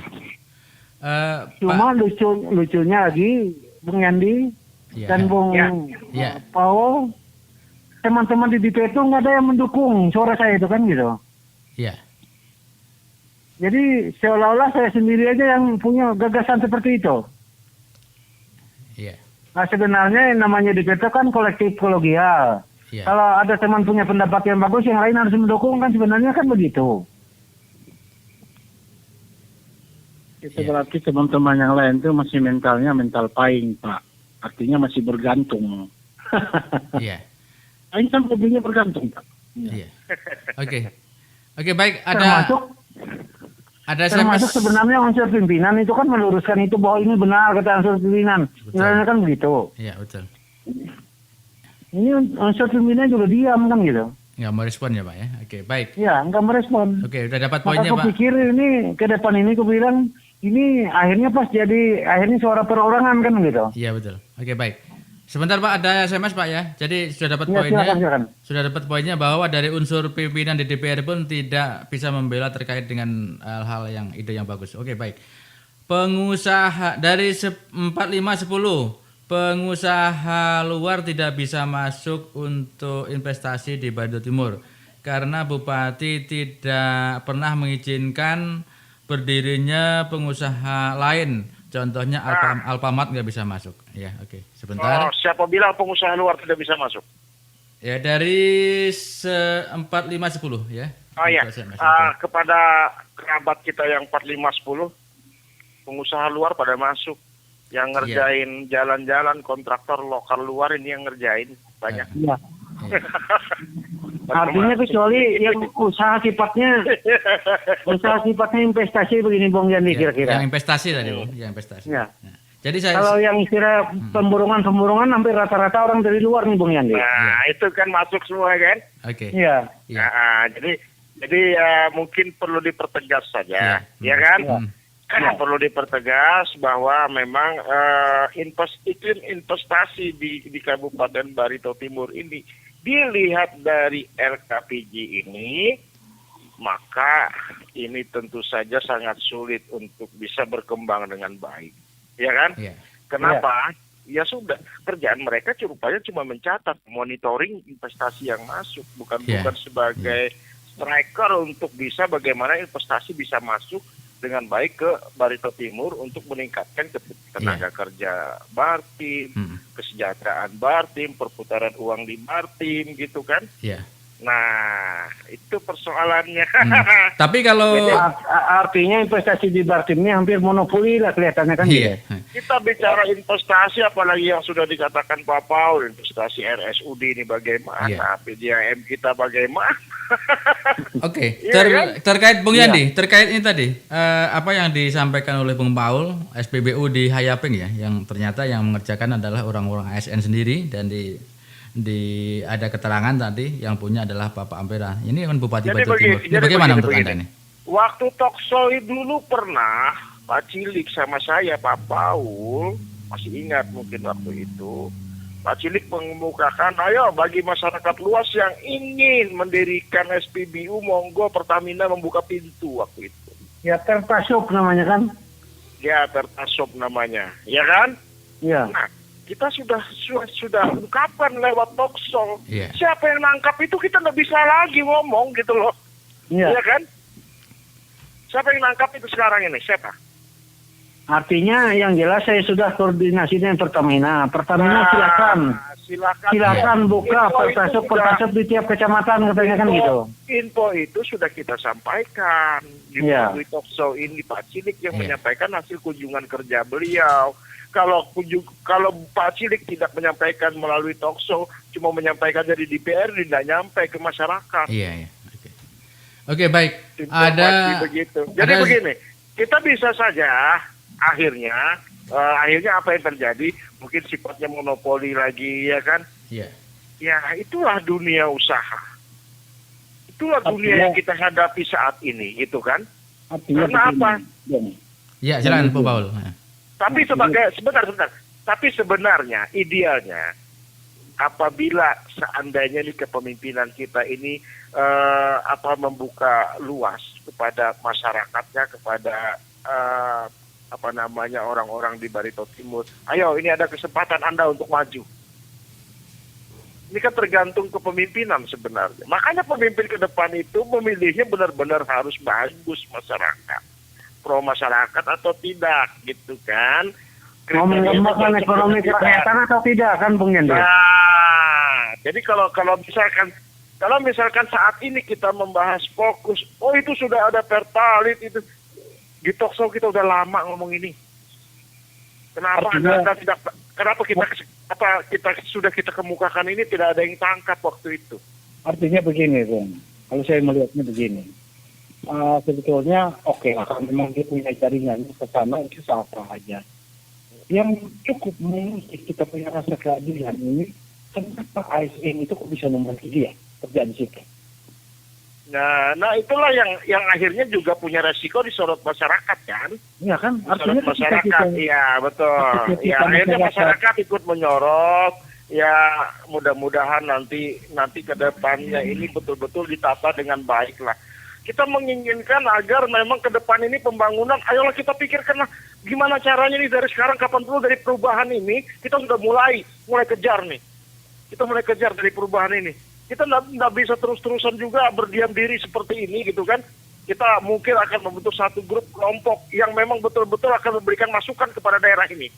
Cuma lucunya lagi Bung Yandi dan Bung Paul, teman-teman di DPR itu nggak ada yang mendukung suara saya itu kan gitu. Iya. Jadi seolah-olah saya sendiri aja yang punya gagasan seperti itu. Iya. Nah sebenarnya yang namanya DPR itu kan kolektif kolegial. Iya. Kalau ada teman punya pendapat yang bagus, yang lain harus mendukung kan sebenarnya kan begitu. Itu berarti teman-teman yang lain itu masih mentalnya mental paing Pak. Artinya masih bergantung. Iya. Ini kan mobilnya bergantung Pak. Iya. Oke, baik. Termasuk sebenarnya unsur pimpinan itu kan meluruskan itu bahwa ini benar kata unsur pimpinan. Sebenarnya kan begitu. Iya, betul. Ini unsur pimpinan juga diam kan gitu. Nggak mau respon ya Pak ya? Oke, baik. Ya, nggak merespon. Oke, udah dapat Maka poinnya Pak. aku pikir ini ke depan ini aku bilang ini akhirnya akhirnya suara perorangan kan gitu. Iya betul. Oke, baik. Sebentar Pak, ada SMS Pak ya. Jadi sudah dapat Ya, poinnya. silakan. Sudah dapat poinnya bahwa dari unsur pimpinan di DPR pun tidak bisa membela terkait dengan hal-hal yang ide yang bagus. Oke, baik. Pengusaha dari 4510 pengusaha luar tidak bisa masuk untuk investasi di Barito Timur karena Bupati tidak pernah mengizinkan berdirinya pengusaha lain. Contohnya Alfamart nggak bisa masuk. Ya, oke. Sebentar. Oh, siapa bilang pengusaha luar tidak bisa masuk? Ya, dari 4510 ya. Oh iya. Kepada kerabat kita yang 4510, pengusaha luar pada masuk. Yang ngerjain jalan-jalan kontraktor lokal luar ini yang ngerjain banyak. Iya. Artinya kecuali yang usaha sifatnya investasi begini Bung Yandi kira-kira. Yang investasi tadi Bung, yang investasi. Ya. Nah, jadi kalau yang istilah pemborongan hampir rata-rata orang dari luar nih Bung Yandi. Nah, itu kan masuk semua kan? Oke. Iya. Nah, jadi mungkin perlu dipertegas saja, ya kan? Perlu dipertegas bahwa memang iklim investasi di Kabupaten Barito Timur ini dilihat dari LKPJ ini, maka ini tentu saja sangat sulit untuk bisa berkembang dengan baik, ya kan? Kenapa? Ya sudah, kerjaan mereka rupanya cuma mencatat, monitoring investasi yang masuk, bukan sebagai striker untuk bisa bagaimana investasi bisa masuk dengan baik ke Barito Timur untuk meningkatkan tenaga kerja Bartim, kesejahteraan Bartim, perputaran uang di Bartim gitu kan. Nah, itu persoalannya. Tapi kalau Artinya investasi di Bartim ini hampir monopoli lah kelihatannya kan. iya. Kita bicara investasi, apalagi yang sudah dikatakan Pak Paul, investasi RSUD ini bagaimana, Iya. PDAM kita bagaimana. Oke, Iya kan? terkait Bung Yandi, terkait ini tadi apa yang disampaikan oleh Bung Paul, SPBU di Hayapeng ya, yang ternyata yang mengerjakan adalah orang-orang ASN sendiri dan ada keterangan tadi yang punya adalah Bapak Ampera. Ini kan Bupati Batu Timur. Ini bagaimana menurut Anda ini? Waktu talkshow dulu pernah Pak Cilik sama saya, Pak Paul, masih ingat mungkin waktu itu, Pak Cilik mengemukakan, ayo bagi masyarakat luas yang ingin mendirikan SPBU, monggo Pertamina membuka pintu waktu itu. Ya terpasuk namanya kan. Ya, tertasop namanya, ya kan? Ya. Nah, kita sudah ungkapkan lewat talkshow. Iya. Siapa yang nangkap itu kita nggak bisa lagi ngomong gitu loh. Iya. Iya kan? Siapa yang nangkap itu sekarang ini? Siapa? Artinya yang jelas saya sudah koordinasi dengan Pertamina. Pertamina silakan buka pertasuk di tiap kecamatan katanya kan gitu. Info itu sudah kita sampaikan di Iya. talkshow ini, Pak Cilik yang menyampaikan hasil kunjungan kerja beliau. Kalau Pak Cilik tidak menyampaikan melalui talkshow, cuma menyampaikan dari DPR, tidak nyampe ke masyarakat. Iya. Oke, baik. Informasi begitu. Jadi begini, kita bisa saja akhirnya apa yang terjadi? Mungkin sifatnya monopoli lagi, ya kan? Iya. Ya, itulah dunia usaha. Itulah dunia yang kita hadapi saat ini, gitu kan? Artinya Karena apa? Ya, silakan Pak Paul. Tapi sebentar. Tapi sebenarnya idealnya apabila seandainya nih kepemimpinan kita ini membuka luas kepada masyarakatnya, kepada orang-orang di Barito Timur. Ayo, ini ada kesempatan Anda untuk maju. Ini kan tergantung kepemimpinan sebenarnya. Makanya pemimpin ke depan itu memilihnya benar-benar harus bagus masyarakat. Pro masyarakat atau tidak, gitu kan. Mau mengembangkan ekonomi kerakyatan atau tidak kan Bung Yandi? Nah, jadi kalau misalkan saat ini kita membahas fokus, itu sudah ada Pertalite itu. Di talkshow kita udah lama ngomong ini. Kenapa kita kemukakan ini tidak ada yang tangkap waktu itu? Artinya begini, Bung. Kalau saya melihatnya begini. Sebetulnya kalau memang dia punya jaringan ke sana itu apa aja. Yang cukup mengusik kita punya rasa keadilan ini, kenapa ASN itu kok bisa membantu dia kerja di situ? Nah itulah yang akhirnya juga punya resiko disorot masyarakat kan? Iya kan? Artinya masyarakat, iya betul. Ya akhirnya masyarakat ikut menyorot. Ya mudah-mudahan nanti ke depannya ini betul-betul ditata dengan baik lah. Kita menginginkan agar memang ke depan ini pembangunan, ayolah kita pikirkan gimana caranya nih dari sekarang, kapan dulu dari perubahan ini kita sudah mulai kejar nih. Kita mulai kejar dari perubahan ini. Kita nggak bisa terus-terusan juga berdiam diri seperti ini gitu kan. Kita mungkin akan membentuk satu grup kelompok yang memang betul-betul akan memberikan masukan kepada daerah ini.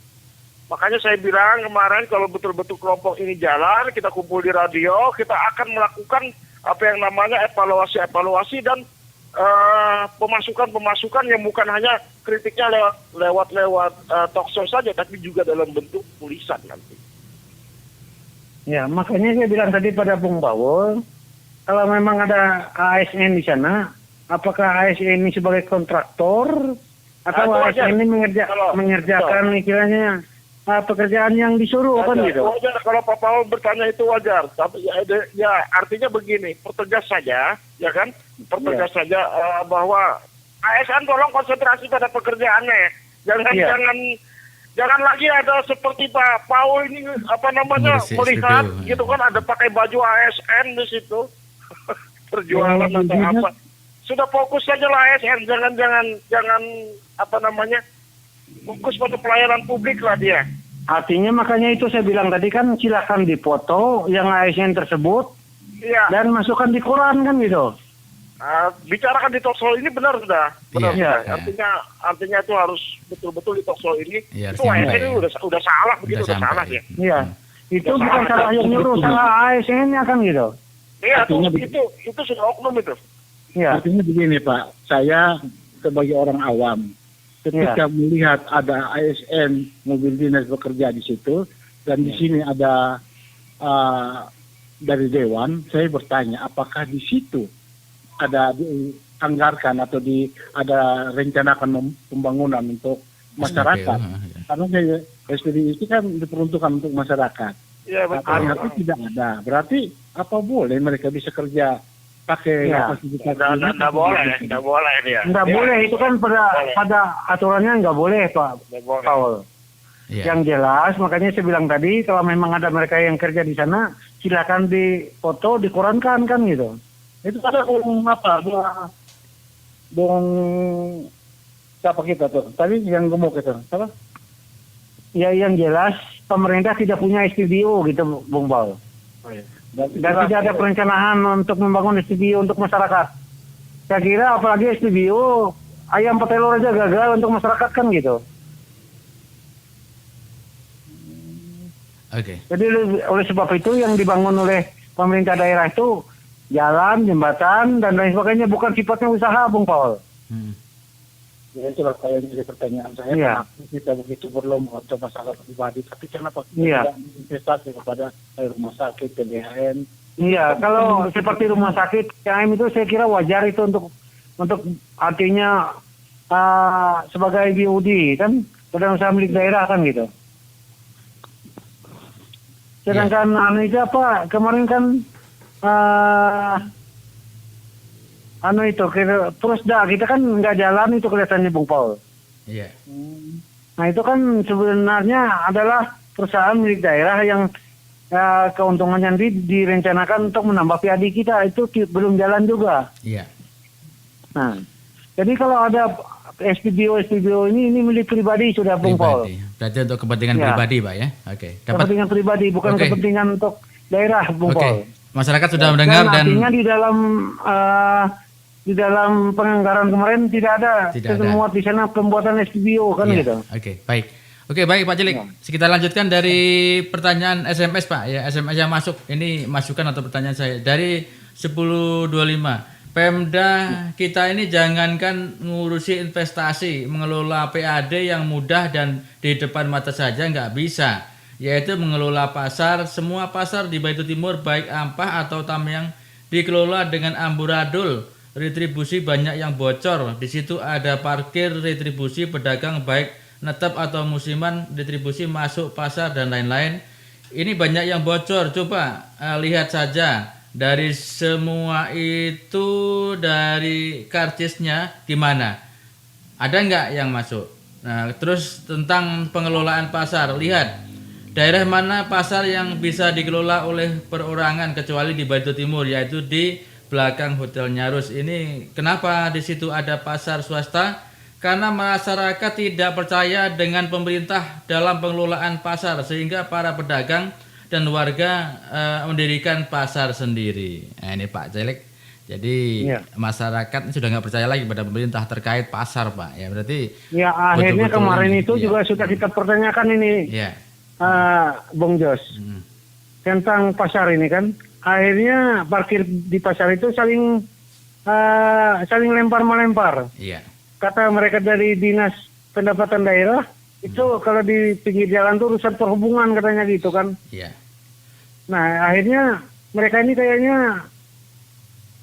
Makanya saya bilang kemarin kalau betul-betul kelompok ini jalan, kita kumpul di radio, kita akan melakukan apa yang namanya evaluasi dan pemasukan yang bukan hanya kritiknya lewat talkshow saja, tapi juga dalam bentuk tulisan nanti. Ya, makanya saya bilang tadi pada Bung Paul, kalau memang ada ASN di sana, apakah ASN ini sebagai kontraktor atau ASN ini mengerjakan istilahnya pekerjaan yang disuruh kan gitu? Wajar, kalau Pak Paul bertanya itu wajar. Tapi ya artinya begini, pertegas saja, ya kan? Pertegas saja bahwa ASN tolong konsentrasi pada pekerjaannya. Jangan lagi ada seperti Pak Paul ini melihat gitu kan, ada pakai baju ASN di situ. Perjualan atau apa. Sudah fokus saja lah ASN, jangan fokus pada pelayanan publik lah dia. Artinya makanya itu saya bilang tadi kan silakan difoto yang ASN tersebut dan masukkan di koran kan gitu. Bicarakan di talkshow ini benar sudah. Artinya itu harus betul-betul di talkshow ini. Ya, itu ASN udah salah begitu, udah salah ya. Iya. Itu bukan salah yang nyuruh, salah ASN-nya kan gitu. Iya, Artinya itu sudah oknum itu. Ya. Artinya begini Pak, saya sebagai orang awam, ketika melihat ada ASN mobil dinas bekerja di situ, dan di sini ada dari Dewan, saya bertanya apakah di situ ada dianggarkan atau ada rencanakan pembangunan untuk masyarakat. Karena SPBU itu kan diperuntukkan untuk masyarakat. Iya, betul. Ternyata tidak ada. Berarti apa boleh mereka bisa kerja pakai fasilitas ini? Nggak boleh dia. Nggak boleh, itu kan pada aturannya nggak boleh Pak Paul. Yang jelas, makanya saya bilang tadi, kalau memang ada mereka yang kerja di sana, silakan dipoto, dikorankan kan gitu. Itu ada apa? Bung siapa kita tuh? Tadi yang gemuk itu, apa? Ya yang jelas pemerintah tidak punya SPBU gitu Bung Paul. Dan tidak ada perencanaan untuk membangun SPBU untuk masyarakat. Saya kira apalagi SPBU ayam petelur aja gagal untuk masyarakat kan gitu. Oke. Jadi oleh sebab itu yang dibangun oleh pemerintah daerah itu jalan, jembatan dan lain sebagainya, bukan sifatnya usaha Bung Paul. Ya itulah kayaknya pertanyaan saya. Kenapa kita begitu berlomba untuk masalah pribadi, tapi kenapa kita tidak investasi kepada rumah sakit, PDHN? Iya, kalau seperti rumah sakit KM itu saya kira wajar itu untuk artinya sebagai BUD kan, badan usaha milik daerah kan gitu. Sedangkan itu apa kemarin kan terus kita kan nggak jalan itu kelihatannya Bung Paul. Iya. Nah itu kan sebenarnya adalah perusahaan milik daerah yang keuntungannya direncanakan untuk menambah PAD kita, itu belum jalan juga. Iya. Nah, jadi kalau ada SPBU ini milik pribadi sudah Bung Paul. Berarti untuk kepentingan pribadi Pak ya. Oke. Kepentingan pribadi bukan kepentingan untuk daerah Bung Paul. Masyarakat sudah mendengar dan artinya di dalam penganggaran kemarin tidak ada semua di sana pembuatan SPBU kan gitu. Oke, baik. Oke, baik Pak Cilik. Kita lanjutkan dari pertanyaan SMS Pak ya. SMS yang masuk ini masukan atau pertanyaan saya dari 1025. Pemda kita ini jangankan ngurusi investasi, mengelola PAD yang mudah dan di depan mata saja nggak bisa, yaitu mengelola pasar. Semua pasar di Baitul Timur baik Ampah atau Tamyang dikelola dengan amburadul. Retribusi banyak yang bocor. Di situ ada parkir, retribusi pedagang baik netep atau musiman, retribusi masuk pasar dan lain-lain. Ini banyak yang bocor. Coba lihat saja dari semua itu, dari karcisnya gimana? Ada nggak yang masuk? Nah, terus tentang pengelolaan pasar, lihat daerah mana pasar yang bisa dikelola oleh perorangan kecuali di Baitul Timur, yaitu di belakang Hotel Nyarus. Ini kenapa di situ ada pasar swasta? Karena masyarakat tidak percaya dengan pemerintah dalam pengelolaan pasar, sehingga para pedagang dan warga mendirikan pasar sendiri. Nah, ini Pak Cilik. Jadi masyarakat sudah nggak percaya lagi pada pemerintah terkait pasar Pak. Ya berarti. Ya akhirnya kemarin itu juga sudah kita pertanyakan ini. Bung Jos. Tentang pasar ini kan. Akhirnya parkir di pasar itu saling lempar-melempar. Iya. Kata mereka dari Dinas Pendapatan Daerah, itu kalau di pinggir jalan tuh urusan perhubungan katanya gitu kan. Iya. Nah akhirnya mereka ini kayaknya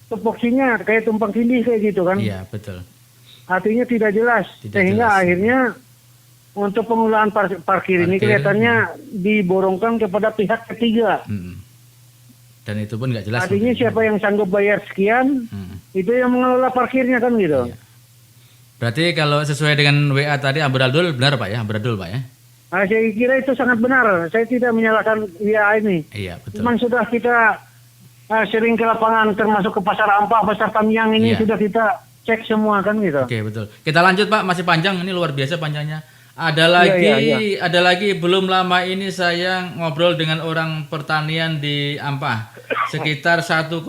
tupoksinya kayak tumpang tindih kayak gitu kan. Iya betul. Artinya tidak jelas. Sehingga akhirnya untuk pengelolaan parkir ini kelihatannya diborongkan kepada pihak ketiga. Dan itu pun nggak jelas. Artinya siapa yang sanggup bayar sekian, itu yang mengelola parkirnya kan gitu. Iya. Berarti kalau sesuai dengan WA tadi amburadul benar Pak ya, amburadul Pak ya? Nah, saya kira itu sangat benar. Saya tidak menyalahkan WA ini. Iya betul. Memang sudah kita sering ke lapangan, termasuk ke pasar Ampah, pasar Tamyang ini sudah kita cek semua kan gitu. Oke betul. Kita lanjut Pak, masih panjang ini, luar biasa panjangnya. Ada lagi belum lama ini saya ngobrol dengan orang pertanian di Ampah. Sekitar 1,5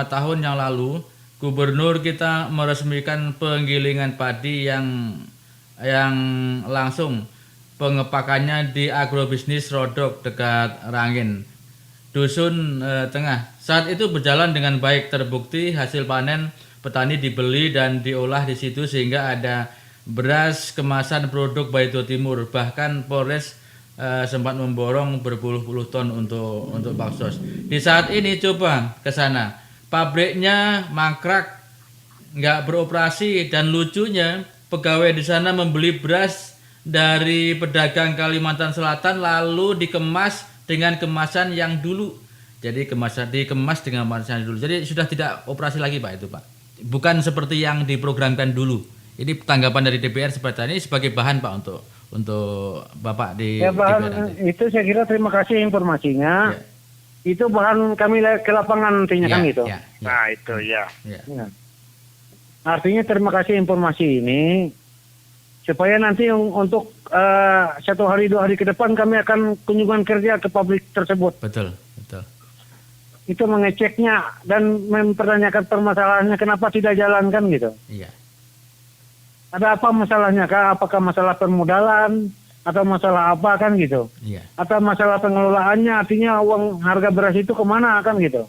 tahun yang lalu, gubernur kita meresmikan penggilingan padi yang langsung pengepakannya di agrobisnis Rodok dekat Rangin. Dusun Tengah. Saat itu berjalan dengan baik, terbukti hasil panen petani dibeli dan diolah di situ sehingga ada beras kemasan produk Barito Timur. Bahkan Polres sempat memborong berpuluh-puluh ton untuk baksos. Di saat ini coba ke sana, pabriknya mangkrak, nggak beroperasi, dan lucunya pegawai di sana membeli beras dari pedagang Kalimantan Selatan lalu dikemas dengan kemasan yang dulu. Jadi dikemas dengan kemasan dulu. Jadi sudah tidak operasi lagi Pak itu Pak. Bukan seperti yang diprogramkan dulu. Ini tanggapan dari DPR seperti ini sebagai bahan Pak untuk Bapak di Ya bahan DPR nanti. itu saya kira terima kasih informasinya. Ya. Itu bahan kami ke lapangan nantinya kan gitu. Ya. Nah itu ya. Ya. Artinya terima kasih informasi ini supaya nanti untuk 1 hari 2 hari ke depan kami akan kunjungan kerja ke pabrik tersebut. Betul. Itu mengeceknya dan mempertanyakan permasalahannya kenapa tidak jalankan gitu. Iya. Ada apa masalahnya kah? Apakah masalah permodalan atau masalah apa kan gitu? Iya. Atau masalah pengelolaannya, artinya uang harga beras itu kemana kan gitu?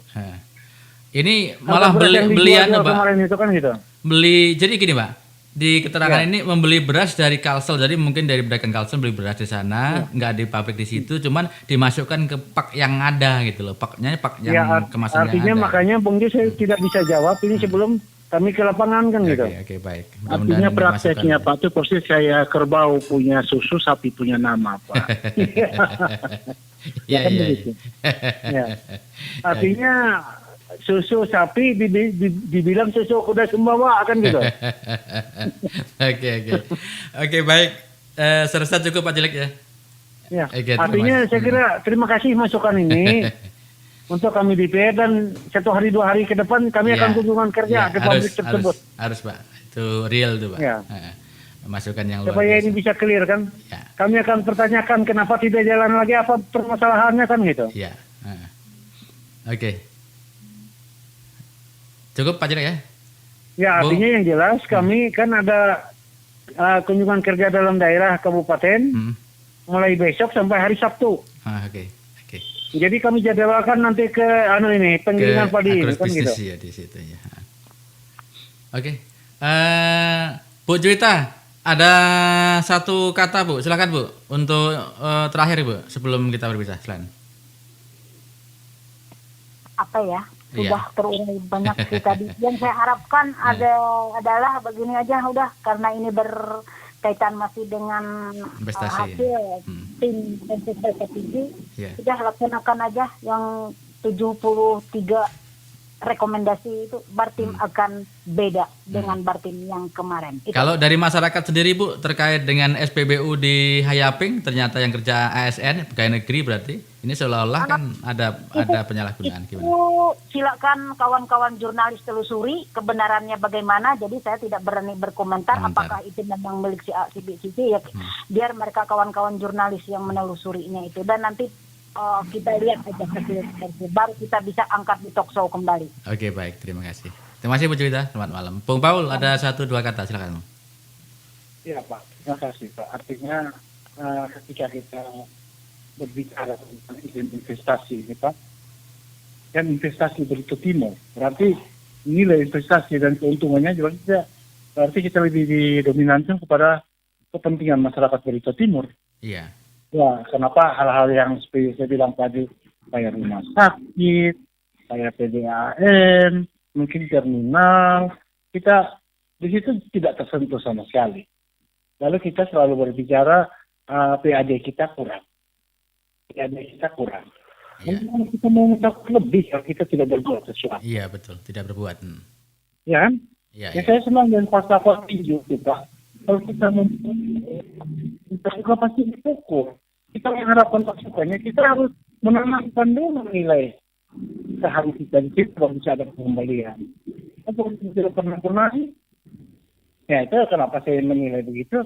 Ini malah Harga beras yang belian dijual Pak. kemarin itu kan gitu. Jadi gini Pak, di keterangan ini membeli beras dari Kalsel, jadi mungkin dari pedagang Kalsel beli beras di sana, nggak di pabrik di situ, cuman dimasukkan ke pak yang ada gitu loh, pak yang kemasannya artinya ada. makanya Bung Jo saya tidak bisa jawab ini sebelum kami ke lapangan kan gitu. Oke, baik. Artinya prakteknya Pak itu persis kayak kerbau punya susu, sapi punya nama Pak. Iya. Ya. Artinya susu sapi dibilang susu kuda Sumbawa kan gitu. Oke, baik. Serasa cukup Pak Jelek ya. Ya. Terima Artinya saya kira terima kasih masukan ini untuk kami DPR dan 1 hari 2 hari ke depan kami akan kunjungan kerja ke pabrik tersebut. Harus Pak, itu real tuh Pak. Ya. Masukan yang luar Supaya biasa. ini bisa clear kan. Ya. Kami akan pertanyakan kenapa tidak jalan lagi, apa permasalahannya kan gitu. Ya. Oke. Cukup Pak Jelek ya? Ya artinya yang jelas kami kan ada kunjungan kerja dalam daerah kabupaten mulai besok sampai hari Sabtu. Oke. Jadi kami jadwalkan nanti ke penggilingan padi kan gitu. Ya di situ ya. Oke. Bu Juwita, ada satu kata Bu, silakan Bu untuk terakhir Bu sebelum kita berpisah. Silakan. Apa ya? Sudah terurai banyak sih tadi. Yang saya harapkan adalah begini aja udah, karena ini berkaitan masih dengan hasil tim investasi, sudah laksanakan aja yang 73 rekomendasi itu. Bartim akan beda dengan Bartim yang kemarin. Kalau dari masyarakat sendiri Bu terkait dengan SPBU di Hayaping, ternyata yang kerja ASN pegawai negeri, berarti ini seolah-olah kan ada penyalahgunaan. Itu silakan kawan-kawan jurnalis telusuri kebenarannya bagaimana. Jadi saya tidak berani berkomentar apakah itu memang milik si A, si B, si C ya. Biar mereka kawan-kawan jurnalis yang menelusurinya itu, dan nanti kita lihat aja hasil baru kita bisa angkat di talk show kembali. Oke, baik, terima kasih. Terima kasih Bu Juwita, selamat malam. Bung Paul, ada 1-2 kata, silakan. Iya Pak, terima kasih Pak. Artinya ketika kita berbicara tentang investasi ini Pak, dan investasi Barito Timur, berarti nilai investasi dan keuntungannya juga berarti kita lebih didominankan kepada kepentingan masyarakat Barito Timur. Iya. Ya, kenapa hal-hal yang seperti saya bilang tadi, kayak rumah sakit, kayak PDAM, mungkin terminal, kita di situ tidak tersentuh sama sekali. Lalu kita selalu berbicara PAD kita kurang. Mungkin kita mau mendapat lebih kalau kita tidak berbuat sesuatu. Iya, betul, tidak berbuat. Ya kan? Ya. Saya senang dengan fakta-fakta tinju kita. Kalau kita juga pasti diukur. Kita mengharapkan masukannya, kita harus menanamkan dulu nilai sehari kita di situ baru bisa ada pengembalian. Kalau kita tidak pernah ya itu kenapa saya menilai begitu.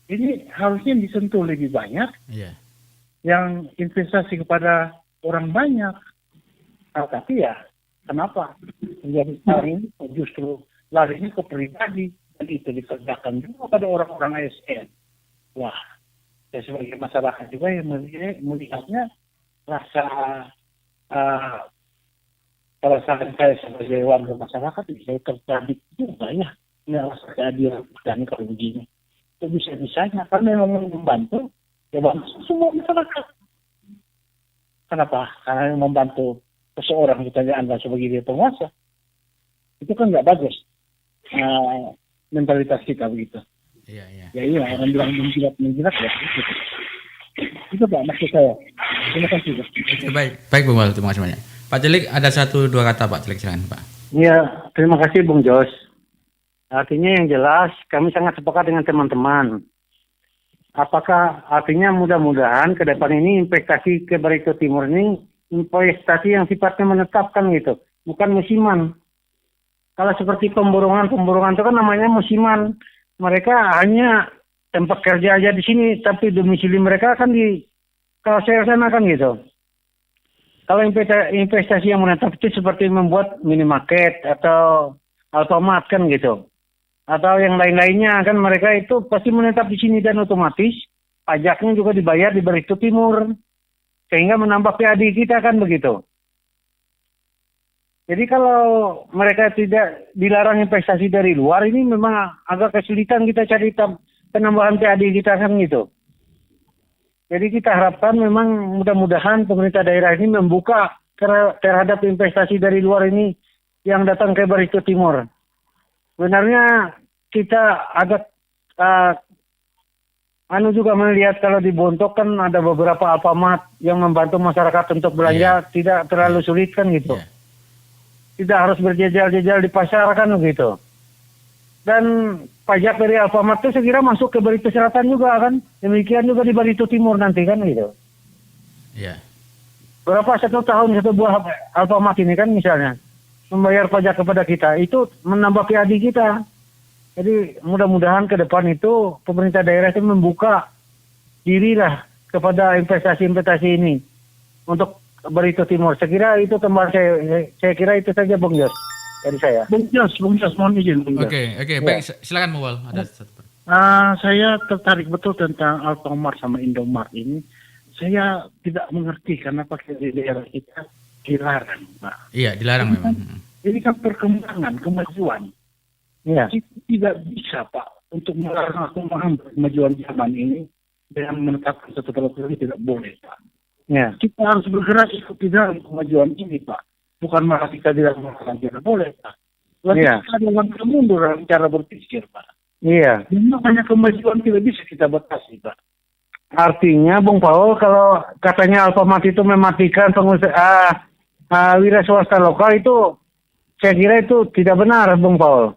Ini harusnya disentuh lebih banyak. Iya. Yang investasi kepada orang banyak. Tapi ya kenapa menjadi sekarang ini justru larinya ke pribadi. Dan itu dikerjakan juga pada orang-orang ASN. Wah, saya sebagai masyarakat juga yang melihatnya rasa perasaan saya sebagai warga masyarakat bisa tertarik juga ya merasa keadilan dan kalau begini itu bisa-bisanya karena memang membantu ya bantu semua masyarakat. Kenapa? Karena membantu seseorang kita dianggap sebagai dia penguasa itu kan nggak bagus mentalitas kita begitu. Iya, iya. Ya iya orang bilang menjilat ya gitu. Itu Pak maksud saya. Terima kasih Pak. Oke, baik Bung Wal, terima kasih banyak. Pak Celik ada 1-2 kata Pak Celik, silakan Pak. Ya, terima kasih Bung Jos. Artinya yang jelas kami sangat sepakat dengan teman-teman. Apakah artinya mudah-mudahan ke depan ini investasi ke Barito Timur ini investasi yang sifatnya menetapkan gitu, bukan musiman. Kalau seperti pemborongan itu kan namanya musiman. Mereka hanya tempat kerja aja di sini, tapi domisili mereka kan di Kalsel sana kan gitu. Kalau investasi yang menetap itu seperti membuat minimarket atau Alfamart kan gitu. Atau yang lain-lainnya kan mereka itu pasti menetap di sini dan otomatis pajaknya juga dibayar di Barito Timur. Sehingga menambah PAD kita kan begitu. Jadi kalau mereka tidak dilarang investasi dari luar ini memang agak kesulitan kita cari penambahan PAD kita kan gitu. Jadi kita harapkan memang mudah-mudahan pemerintah daerah ini membuka terhadap investasi dari luar ini yang datang ke Barito Timur. Sebenarnya kita agak juga melihat kalau di Bontok kan ada beberapa Alfamart yang membantu masyarakat untuk belanja tidak terlalu sulit kan gitu. Tidak harus berjejal-jejal di pasar kan begitu. Dan pajak dari Alfamart itu saya kira masuk ke Barito Selatan juga kan. Demikian juga di Barito Timur nanti kan gitu. Iya. Berapa 1 tahun 1 buah Alfamart ini kan misalnya membayar pajak kepada kita itu menambah PAD kita. Jadi mudah-mudahan ke depan itu pemerintah daerah itu membuka dirilah kepada investasi-investasi ini untuk Barito Timur. Saya kira itu tambah saya kira itu saja Bung Jos dari saya. Bung Jos mohon izin. Oke, baik silakan Bung Wal. Ada satu. Saya tertarik betul tentang Alfamart sama Indomart ini. Saya tidak mengerti kenapa di daerah kita dilarang, Pak. Iya, dilarang memang. Ini kan perkembangan, kemajuan. Iya. Kita tidak bisa, Pak, untuk melarang atau menghambat kemajuan zaman ini dengan menetapkan satu peraturan tidak boleh, Pak. Ya. Kita harus bergerak ikuti dalam kemajuan ini, Pak. Bukan malah kita tidak melarang, tidak boleh, Pak. Lalu kita ada langkah mundur dalam cara berpikir, Pak. Iya. Makanya kemajuan tidak bisa kita batasi, Pak. Artinya Bung Paul kalau katanya Alfamart itu mematikan pengusaha wira swasta lokal itu saya kira itu tidak benar Bung Paul.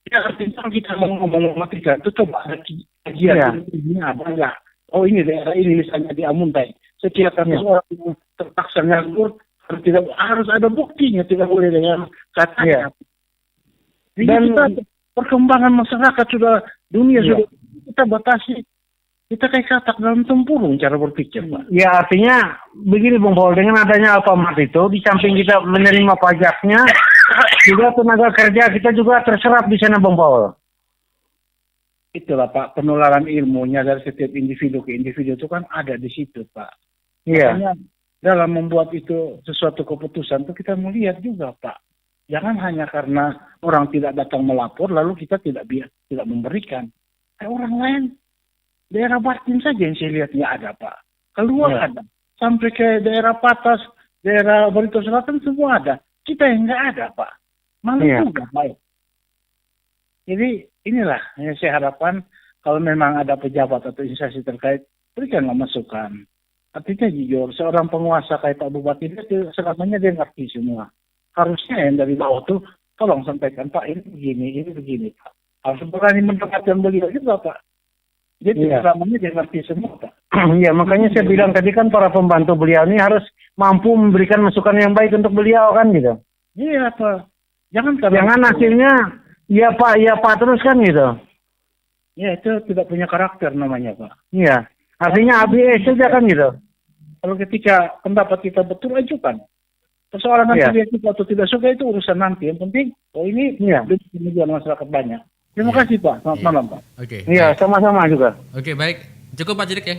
Ya artinya kita mau ngomong mematikan itu coba ada kajian ini ada nggak? Oh ini daerah ini misalnya di Amuntai. Setiap orang yang terpaksa nganggur harus ada buktinya tidak boleh dengan katanya. Dan kita perkembangan masyarakat sudah dunia sudah kita batasi. Kita kayak katak dalam tempurung cara berpikir, Pak. Ya artinya begini Bung Paul, dengan adanya Alfamart itu di samping kita menerima pajaknya, juga tenaga kerja kita juga terserap di sana Bung Paul. Itulah Pak, penularan ilmunya dari setiap individu ke individu itu kan ada di situ Pak. Iya. Makanya dalam membuat itu sesuatu keputusan itu kita melihat juga Pak. Jangan hanya karena orang tidak datang melapor lalu kita tidak memberikan. Orang lain daerah Batin saja yang saya lihatnya ada Pak. Keluar ada. Sampai ke daerah Patas, daerah Barito Selatan semua ada. Kita yang nggak ada Pak. Malah juga baik. Jadi inilah yang saya harapkan kalau memang ada pejabat atau instansi terkait, berikanlah masukan. Artinya jujur, seorang penguasa kayak Pak Bupati dia selamanya dia ngerti semua. Harusnya yang dari bawah tuh tolong sampaikan Pak ini begini Pak. Harus berani mendekatkan beliau juga Pak. Jadi selamanya dia ngerti semua Pak. Iya makanya saya bilang tadi kan para pembantu beliau ini harus mampu memberikan masukan yang baik untuk beliau kan gitu. Iya Pak. Jangan hasilnya ya Pak terus kan gitu. Ya itu tidak punya karakter namanya Pak. Iya. Artinya ABS saja kan gitu. Kalau ketika pendapat kita betul ajukan. Persoalan nanti dia suka atau tidak suka itu urusan nanti. Yang penting ini demi masyarakat banyak. Terima kasih Pak. Selamat malam Pak. Oke. Iya sama-sama juga. Oke baik. Cukup Pak Celik ya.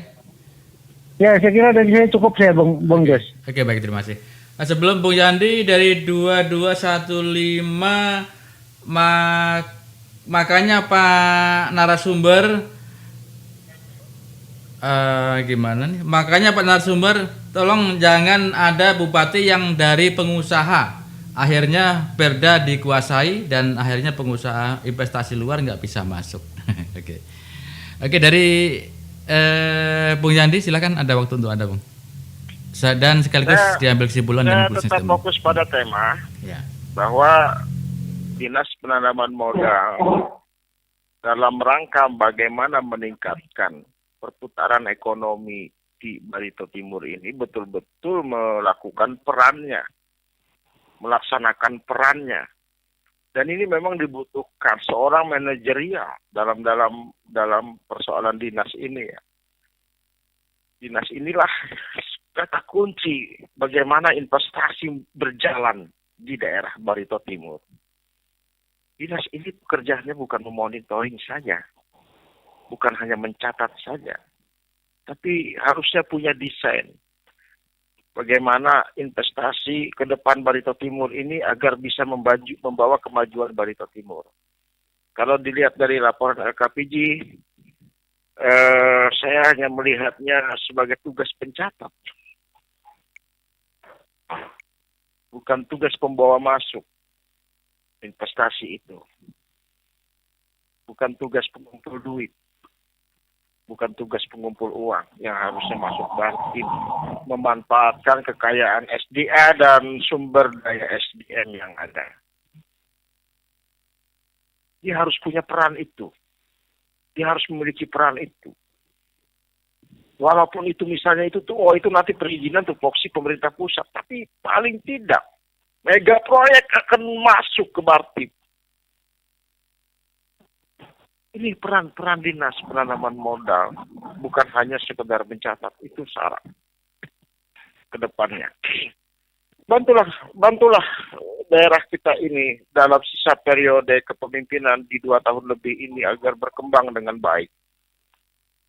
Ya, saya kira dari saya cukup saya, Bung Jos. Oke, baik, terima kasih. Nah, sebelum Bung Yandi dari 2215 makanya Pak narasumber gimana nih? Makanya Pak narasumber tolong jangan ada bupati yang dari pengusaha. Akhirnya Perda dikuasai dan akhirnya pengusaha investasi luar nggak bisa masuk. Oke. Oke, dari Bung Yandi silakan, ada waktu untuk Anda, Bung. Dan sekaligus diambil kesimpulan dan saya tetap fokus pada tema bahwa Dinas Penanaman Modal dalam rangka bagaimana meningkatkan perputaran ekonomi di Barito Timur ini betul-betul melakukan perannya, melaksanakan perannya. Dan ini memang dibutuhkan seorang manajerial dalam persoalan dinas ini ya. Dinas inilah kata kunci bagaimana investasi berjalan di daerah Barito Timur. Dinas ini pekerjaannya bukan memonitoring saja, bukan hanya mencatat saja, tapi harusnya punya desain. Bagaimana investasi ke depan Barito Timur ini agar bisa membawa kemajuan Barito Timur. Kalau dilihat dari laporan LKPG, saya hanya melihatnya sebagai tugas pencatat, bukan tugas pembawa masuk investasi itu. Bukan tugas pengumpul duit. Bukan tugas pengumpul uang yang harusnya masuk Bartim, memanfaatkan kekayaan SDA dan sumber daya SDM yang ada. Dia harus punya peran itu. Dia harus memiliki peran itu. Walaupun itu misalnya itu nanti perizinan tupoksi pemerintah pusat, tapi paling tidak mega proyek akan masuk ke Bartim. Ini peran dinas penanaman modal, bukan hanya sekedar mencatat, itu syarat ke depannya. Bantulah daerah kita ini dalam sisa periode kepemimpinan di 2 tahun lebih ini agar berkembang dengan baik.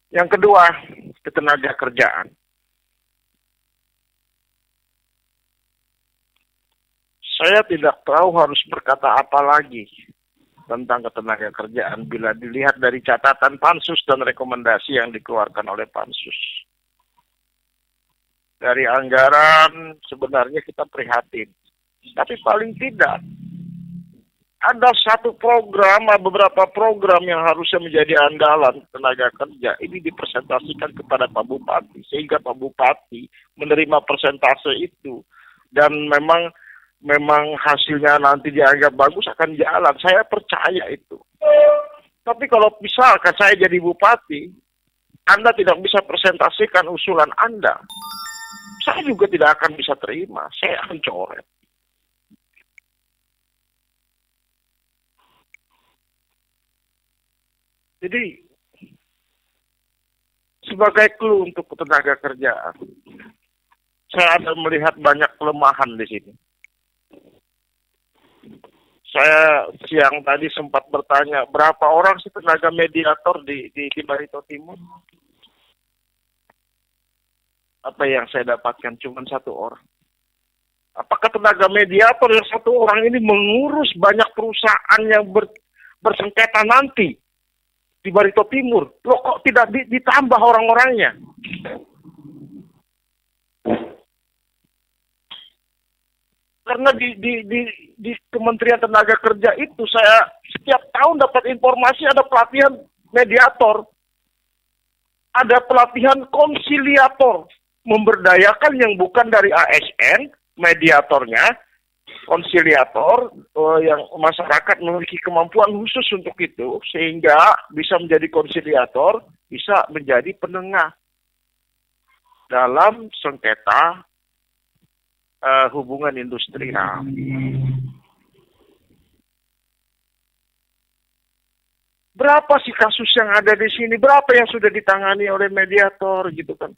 Yang kedua, ketenaga kerjaan. Saya tidak tahu harus berkata apa lagi tentang ketenaga kerjaan bila dilihat dari catatan Pansus dan rekomendasi yang dikeluarkan oleh Pansus. Dari anggaran sebenarnya kita prihatin. Tapi paling tidak ada satu program, beberapa program yang harusnya menjadi andalan tenaga kerja. Ini dipresentasikan kepada Pak Bupati sehingga Pak Bupati menerima persentase itu. Dan memang hasilnya nanti dianggap bagus akan jalan. Saya percaya itu. Tapi kalau misalkan saya jadi bupati, Anda tidak bisa presentasikan usulan Anda, saya juga tidak akan bisa terima. Saya akan coret. Jadi, sebagai clue untuk tenaga kerjaan, saya ada melihat banyak kelemahan di sini. Saya siang tadi sempat bertanya, berapa orang sih tenaga mediator di Barito Timur? Apa yang saya dapatkan cuma 1 orang. Apakah tenaga mediator yang 1 orang ini mengurus banyak perusahaan yang bersengketa nanti di Barito Timur? Loh, kok tidak ditambah orang-orangnya? Karena di Kementerian Tenaga Kerja itu saya setiap tahun dapat informasi ada pelatihan mediator, ada pelatihan konsiliator, memberdayakan yang bukan dari ASN, mediatornya, konsiliator, yang masyarakat memiliki kemampuan khusus untuk itu, sehingga bisa menjadi konsiliator, bisa menjadi penengah dalam sengketa hubungan industrial. Berapa sih kasus yang ada di sini? Berapa yang sudah ditangani oleh mediator gitu kan?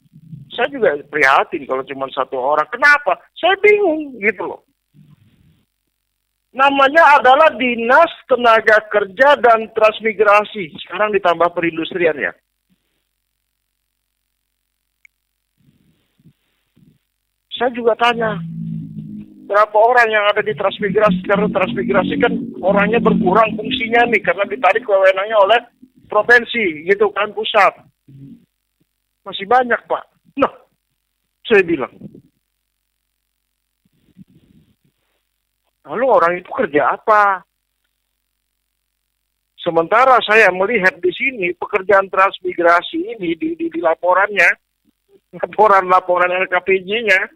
Saya juga prihatin kalau cuma 1 orang. Kenapa? Saya bingung gitu loh. Namanya adalah Dinas Tenaga Kerja dan Transmigrasi. Sekarang ditambah perindustrian ya. Saya juga tanya, berapa orang yang ada di transmigrasi? Karena transmigrasi kan orangnya berkurang fungsinya nih, karena ditarik wewenangnya oleh provinsi, gitu kan, pusat. Masih banyak, Pak. Nah, saya bilang. Lalu orang itu kerja apa? Sementara saya melihat di sini pekerjaan transmigrasi ini di laporannya, laporan LKPJ-nya,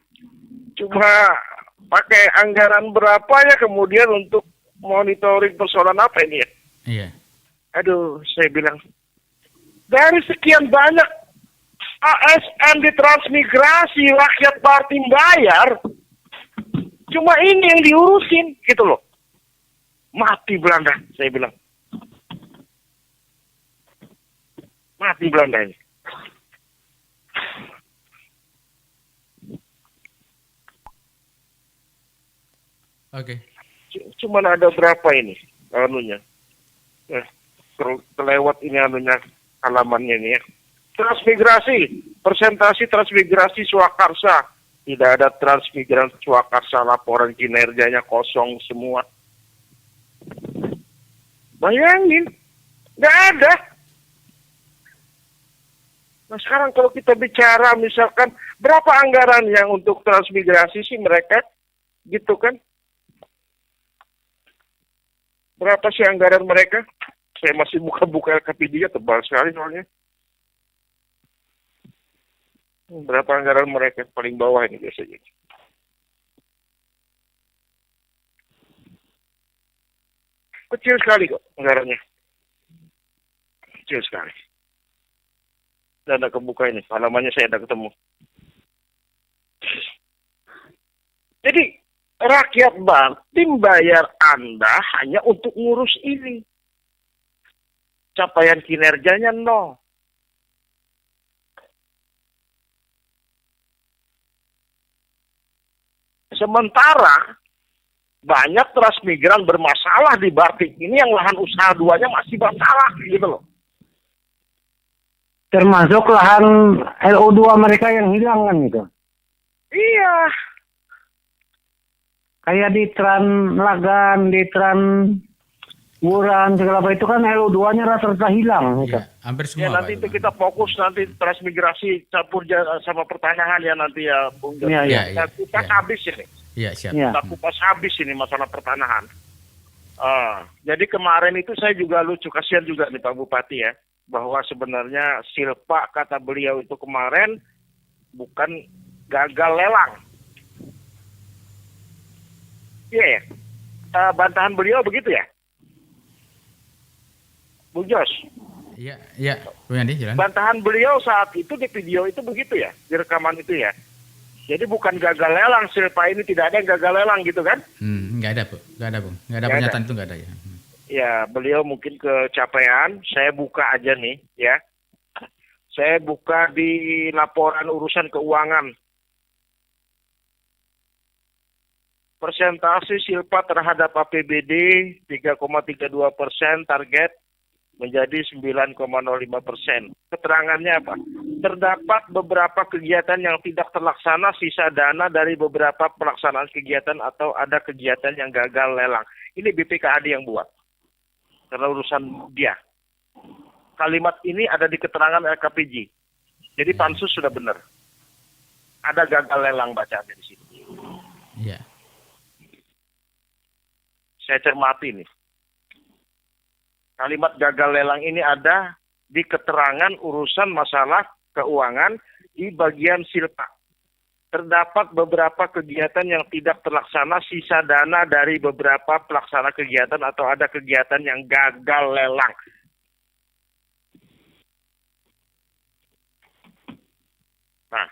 cuma pakai anggaran berapa ya kemudian untuk monitoring persoalan apa ini ya? Iya. Aduh, saya bilang, dari sekian banyak ASN di transmigrasi, rakyat Bartim bayar, cuma ini yang diurusin, gitu loh. Mati Belanda, saya bilang. Mati Belanda ini. Oke. Cuman ada berapa ini anunya? Kelewat ini anunya, halamannya ini ya. Transmigrasi, presentasi transmigrasi swakarsa. Tidak ada transmigran swakarsa, laporan kinerjanya kosong semua. Bayangin, nggak ada. Nah sekarang kalau kita bicara misalkan berapa anggaran yang untuk transmigrasi sih mereka, gitu kan? Berapa sih anggaran mereka? Saya masih buka-buka LKPD-nya, tebal sekali soalnya. Berapa anggaran mereka? Paling bawah ini biasanya. Kecil sekali kok anggarannya. Kecil sekali. Dan ada kebuka ini, halamannya saya ada ketemu. Jadi, rakyat Bartim bayar Anda hanya untuk ngurus ini. Capaian kinerjanya nol. Sementara, banyak transmigran bermasalah di Bartim ini yang lahan usaha duanya masih masalah, gitu loh. Termasuk lahan LO2 mereka yang hilang kan gitu. Iya. Kayak di Tran Lagan, di Tran Wuran, segala apa itu kan LO2-nya rata-rata hilang. Gitu. Ya, hampir Ya semua. nanti Pak, itu kita fokus nanti transmigrasi campur sama pertanahan ya nanti ya Bung. Iya, iya. Kita kupas Iya. habis ini. Iya, siap. Iya. Kita kupas habis ini masalah pertanahan. Jadi kemarin itu saya juga lucu, kasihan juga nih Pak Bupati ya, bahwa sebenarnya Silpa kata beliau itu kemarin bukan gagal lelang. Iya ya. Bantahan beliau begitu ya? Bung Jos. Iya, iya. Bung Yandi, jalan. Bantahan beliau saat itu di video itu begitu ya? Di rekaman itu ya? Jadi bukan gagal lelang, Silpa ini tidak ada yang gagal lelang gitu kan? Nggak ada, Bu. Nggak ada, Bung. Nggak ada Nggak pernyataan ada. itu, nggak ada ya. Ya, beliau mungkin kecapean. Saya buka aja nih, ya. Saya buka di laporan urusan keuangan. Persentase Silpa terhadap APBD 3,32%, target menjadi 9,05%. Keterangannya apa? Terdapat beberapa kegiatan yang tidak terlaksana, sisa dana dari beberapa pelaksanaan kegiatan atau ada kegiatan yang gagal lelang. Ini BPKAD yang buat. Karena urusan dia. Kalimat ini ada di keterangan LKPJ. Jadi pansus sudah benar. Ada gagal lelang bacaannya di sini. Iya. Saya cermati nih. Kalimat gagal lelang ini ada di keterangan urusan masalah keuangan di bagian Silpa. Terdapat beberapa kegiatan yang tidak terlaksana, sisa dana dari beberapa pelaksana kegiatan atau ada kegiatan yang gagal lelang. Nah,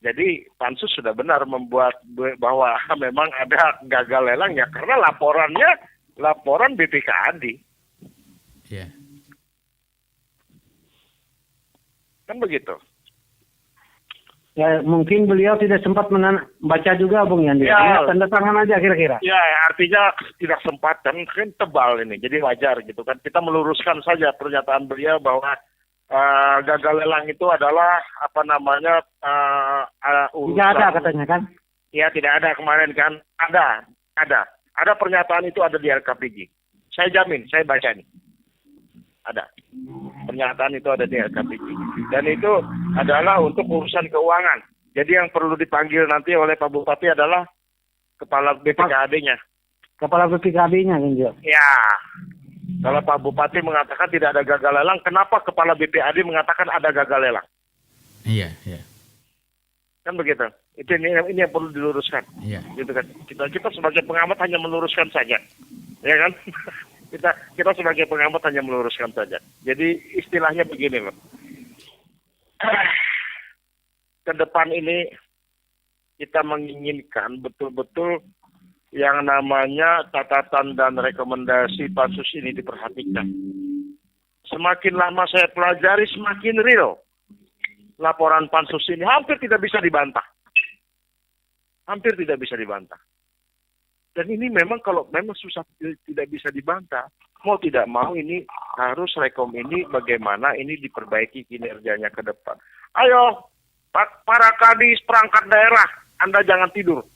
jadi pansus sudah benar membuat bahwa memang ada gagal lelang ya karena laporan BPKAD. Iya. Kan begitu. Ya mungkin beliau tidak sempat baca juga Bung Yandi. Ya. Tanda tangan aja kira-kira. Ya, artinya tidak sempat kan tebal ini. Jadi wajar gitu kan. Kita meluruskan saja pernyataan beliau bahwa gagal lelang itu adalah Tidak ada katanya kan? Ya, tidak ada kemarin kan? Ada pernyataan itu ada di LKPJ. Saya jamin, saya baca nih. Ada. Pernyataan itu ada di LKPJ. Dan itu adalah untuk urusan keuangan. Jadi yang perlu dipanggil nanti oleh Pak Bupati adalah kepala BPKAD-nya. Kepala BPKAD-nya kan juga. Ya. Kalau Pak Bupati mengatakan tidak ada gagal lelang, kenapa kepala BPAD mengatakan ada gagal lelang? Iya. Kan begitu. Ini yang perlu diluruskan. Iya. Gitu kan. Kita sebagai pengamat hanya meluruskan saja. Ya kan? kita sebagai pengamat hanya meluruskan saja. Jadi istilahnya begini loh. Ke depan ini kita menginginkan betul-betul yang namanya catatan dan rekomendasi pansus ini diperhatikan. Semakin lama saya pelajari, semakin real. Laporan pansus ini hampir tidak bisa dibantah. Hampir tidak bisa dibantah. Dan ini memang kalau memang susah tidak bisa dibantah, mau tidak mau ini harus rekom ini bagaimana ini diperbaiki kinerjanya ke depan. Ayo, para kadis perangkat daerah, Anda jangan tidur.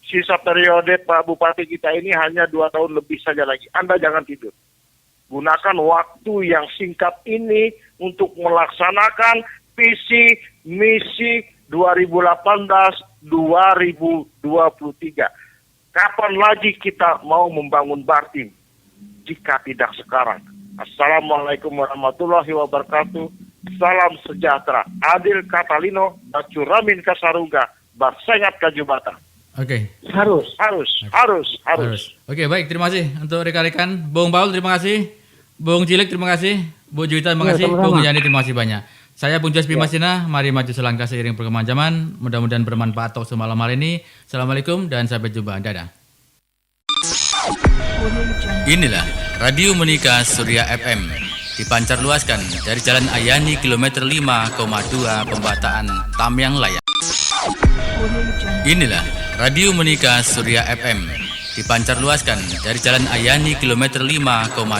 Sisa periode Pak Bupati kita ini hanya 2 tahun lebih saja lagi. Anda jangan tidur. Gunakan waktu yang singkat ini untuk melaksanakan visi misi 2018-2023. Kapan lagi kita mau membangun Bartim? Jika tidak sekarang. Assalamualaikum warahmatullahi wabarakatuh. Salam sejahtera. Adil Katalino, Bacuramin Kasaruga, Barsengat Kajubata. Oke. Harus. Oke, baik. Terima kasih untuk rekan-rekan. Bung Paul, terima kasih. Bung Cilik, terima kasih. Bu Juwita, terima kasih. sama-sama. Bung Yani, terima kasih banyak. Saya Bung Jas Bimasina. Mari maju selangkah seiring perkembangan zaman. Mudah-mudahan bermanfaat untuk semalam hari ini. Assalamualaikum dan sampai jumpa. Dadah. Inilah Radio Monika Surya FM. Dipancar luaskan dari Jalan Ayani kilometer 5,2 Pembataan Tamyang Layak. Inilah Radio Monika Surya FM. Dipancar luaskan dari Jalan Ayani kilometer 5,2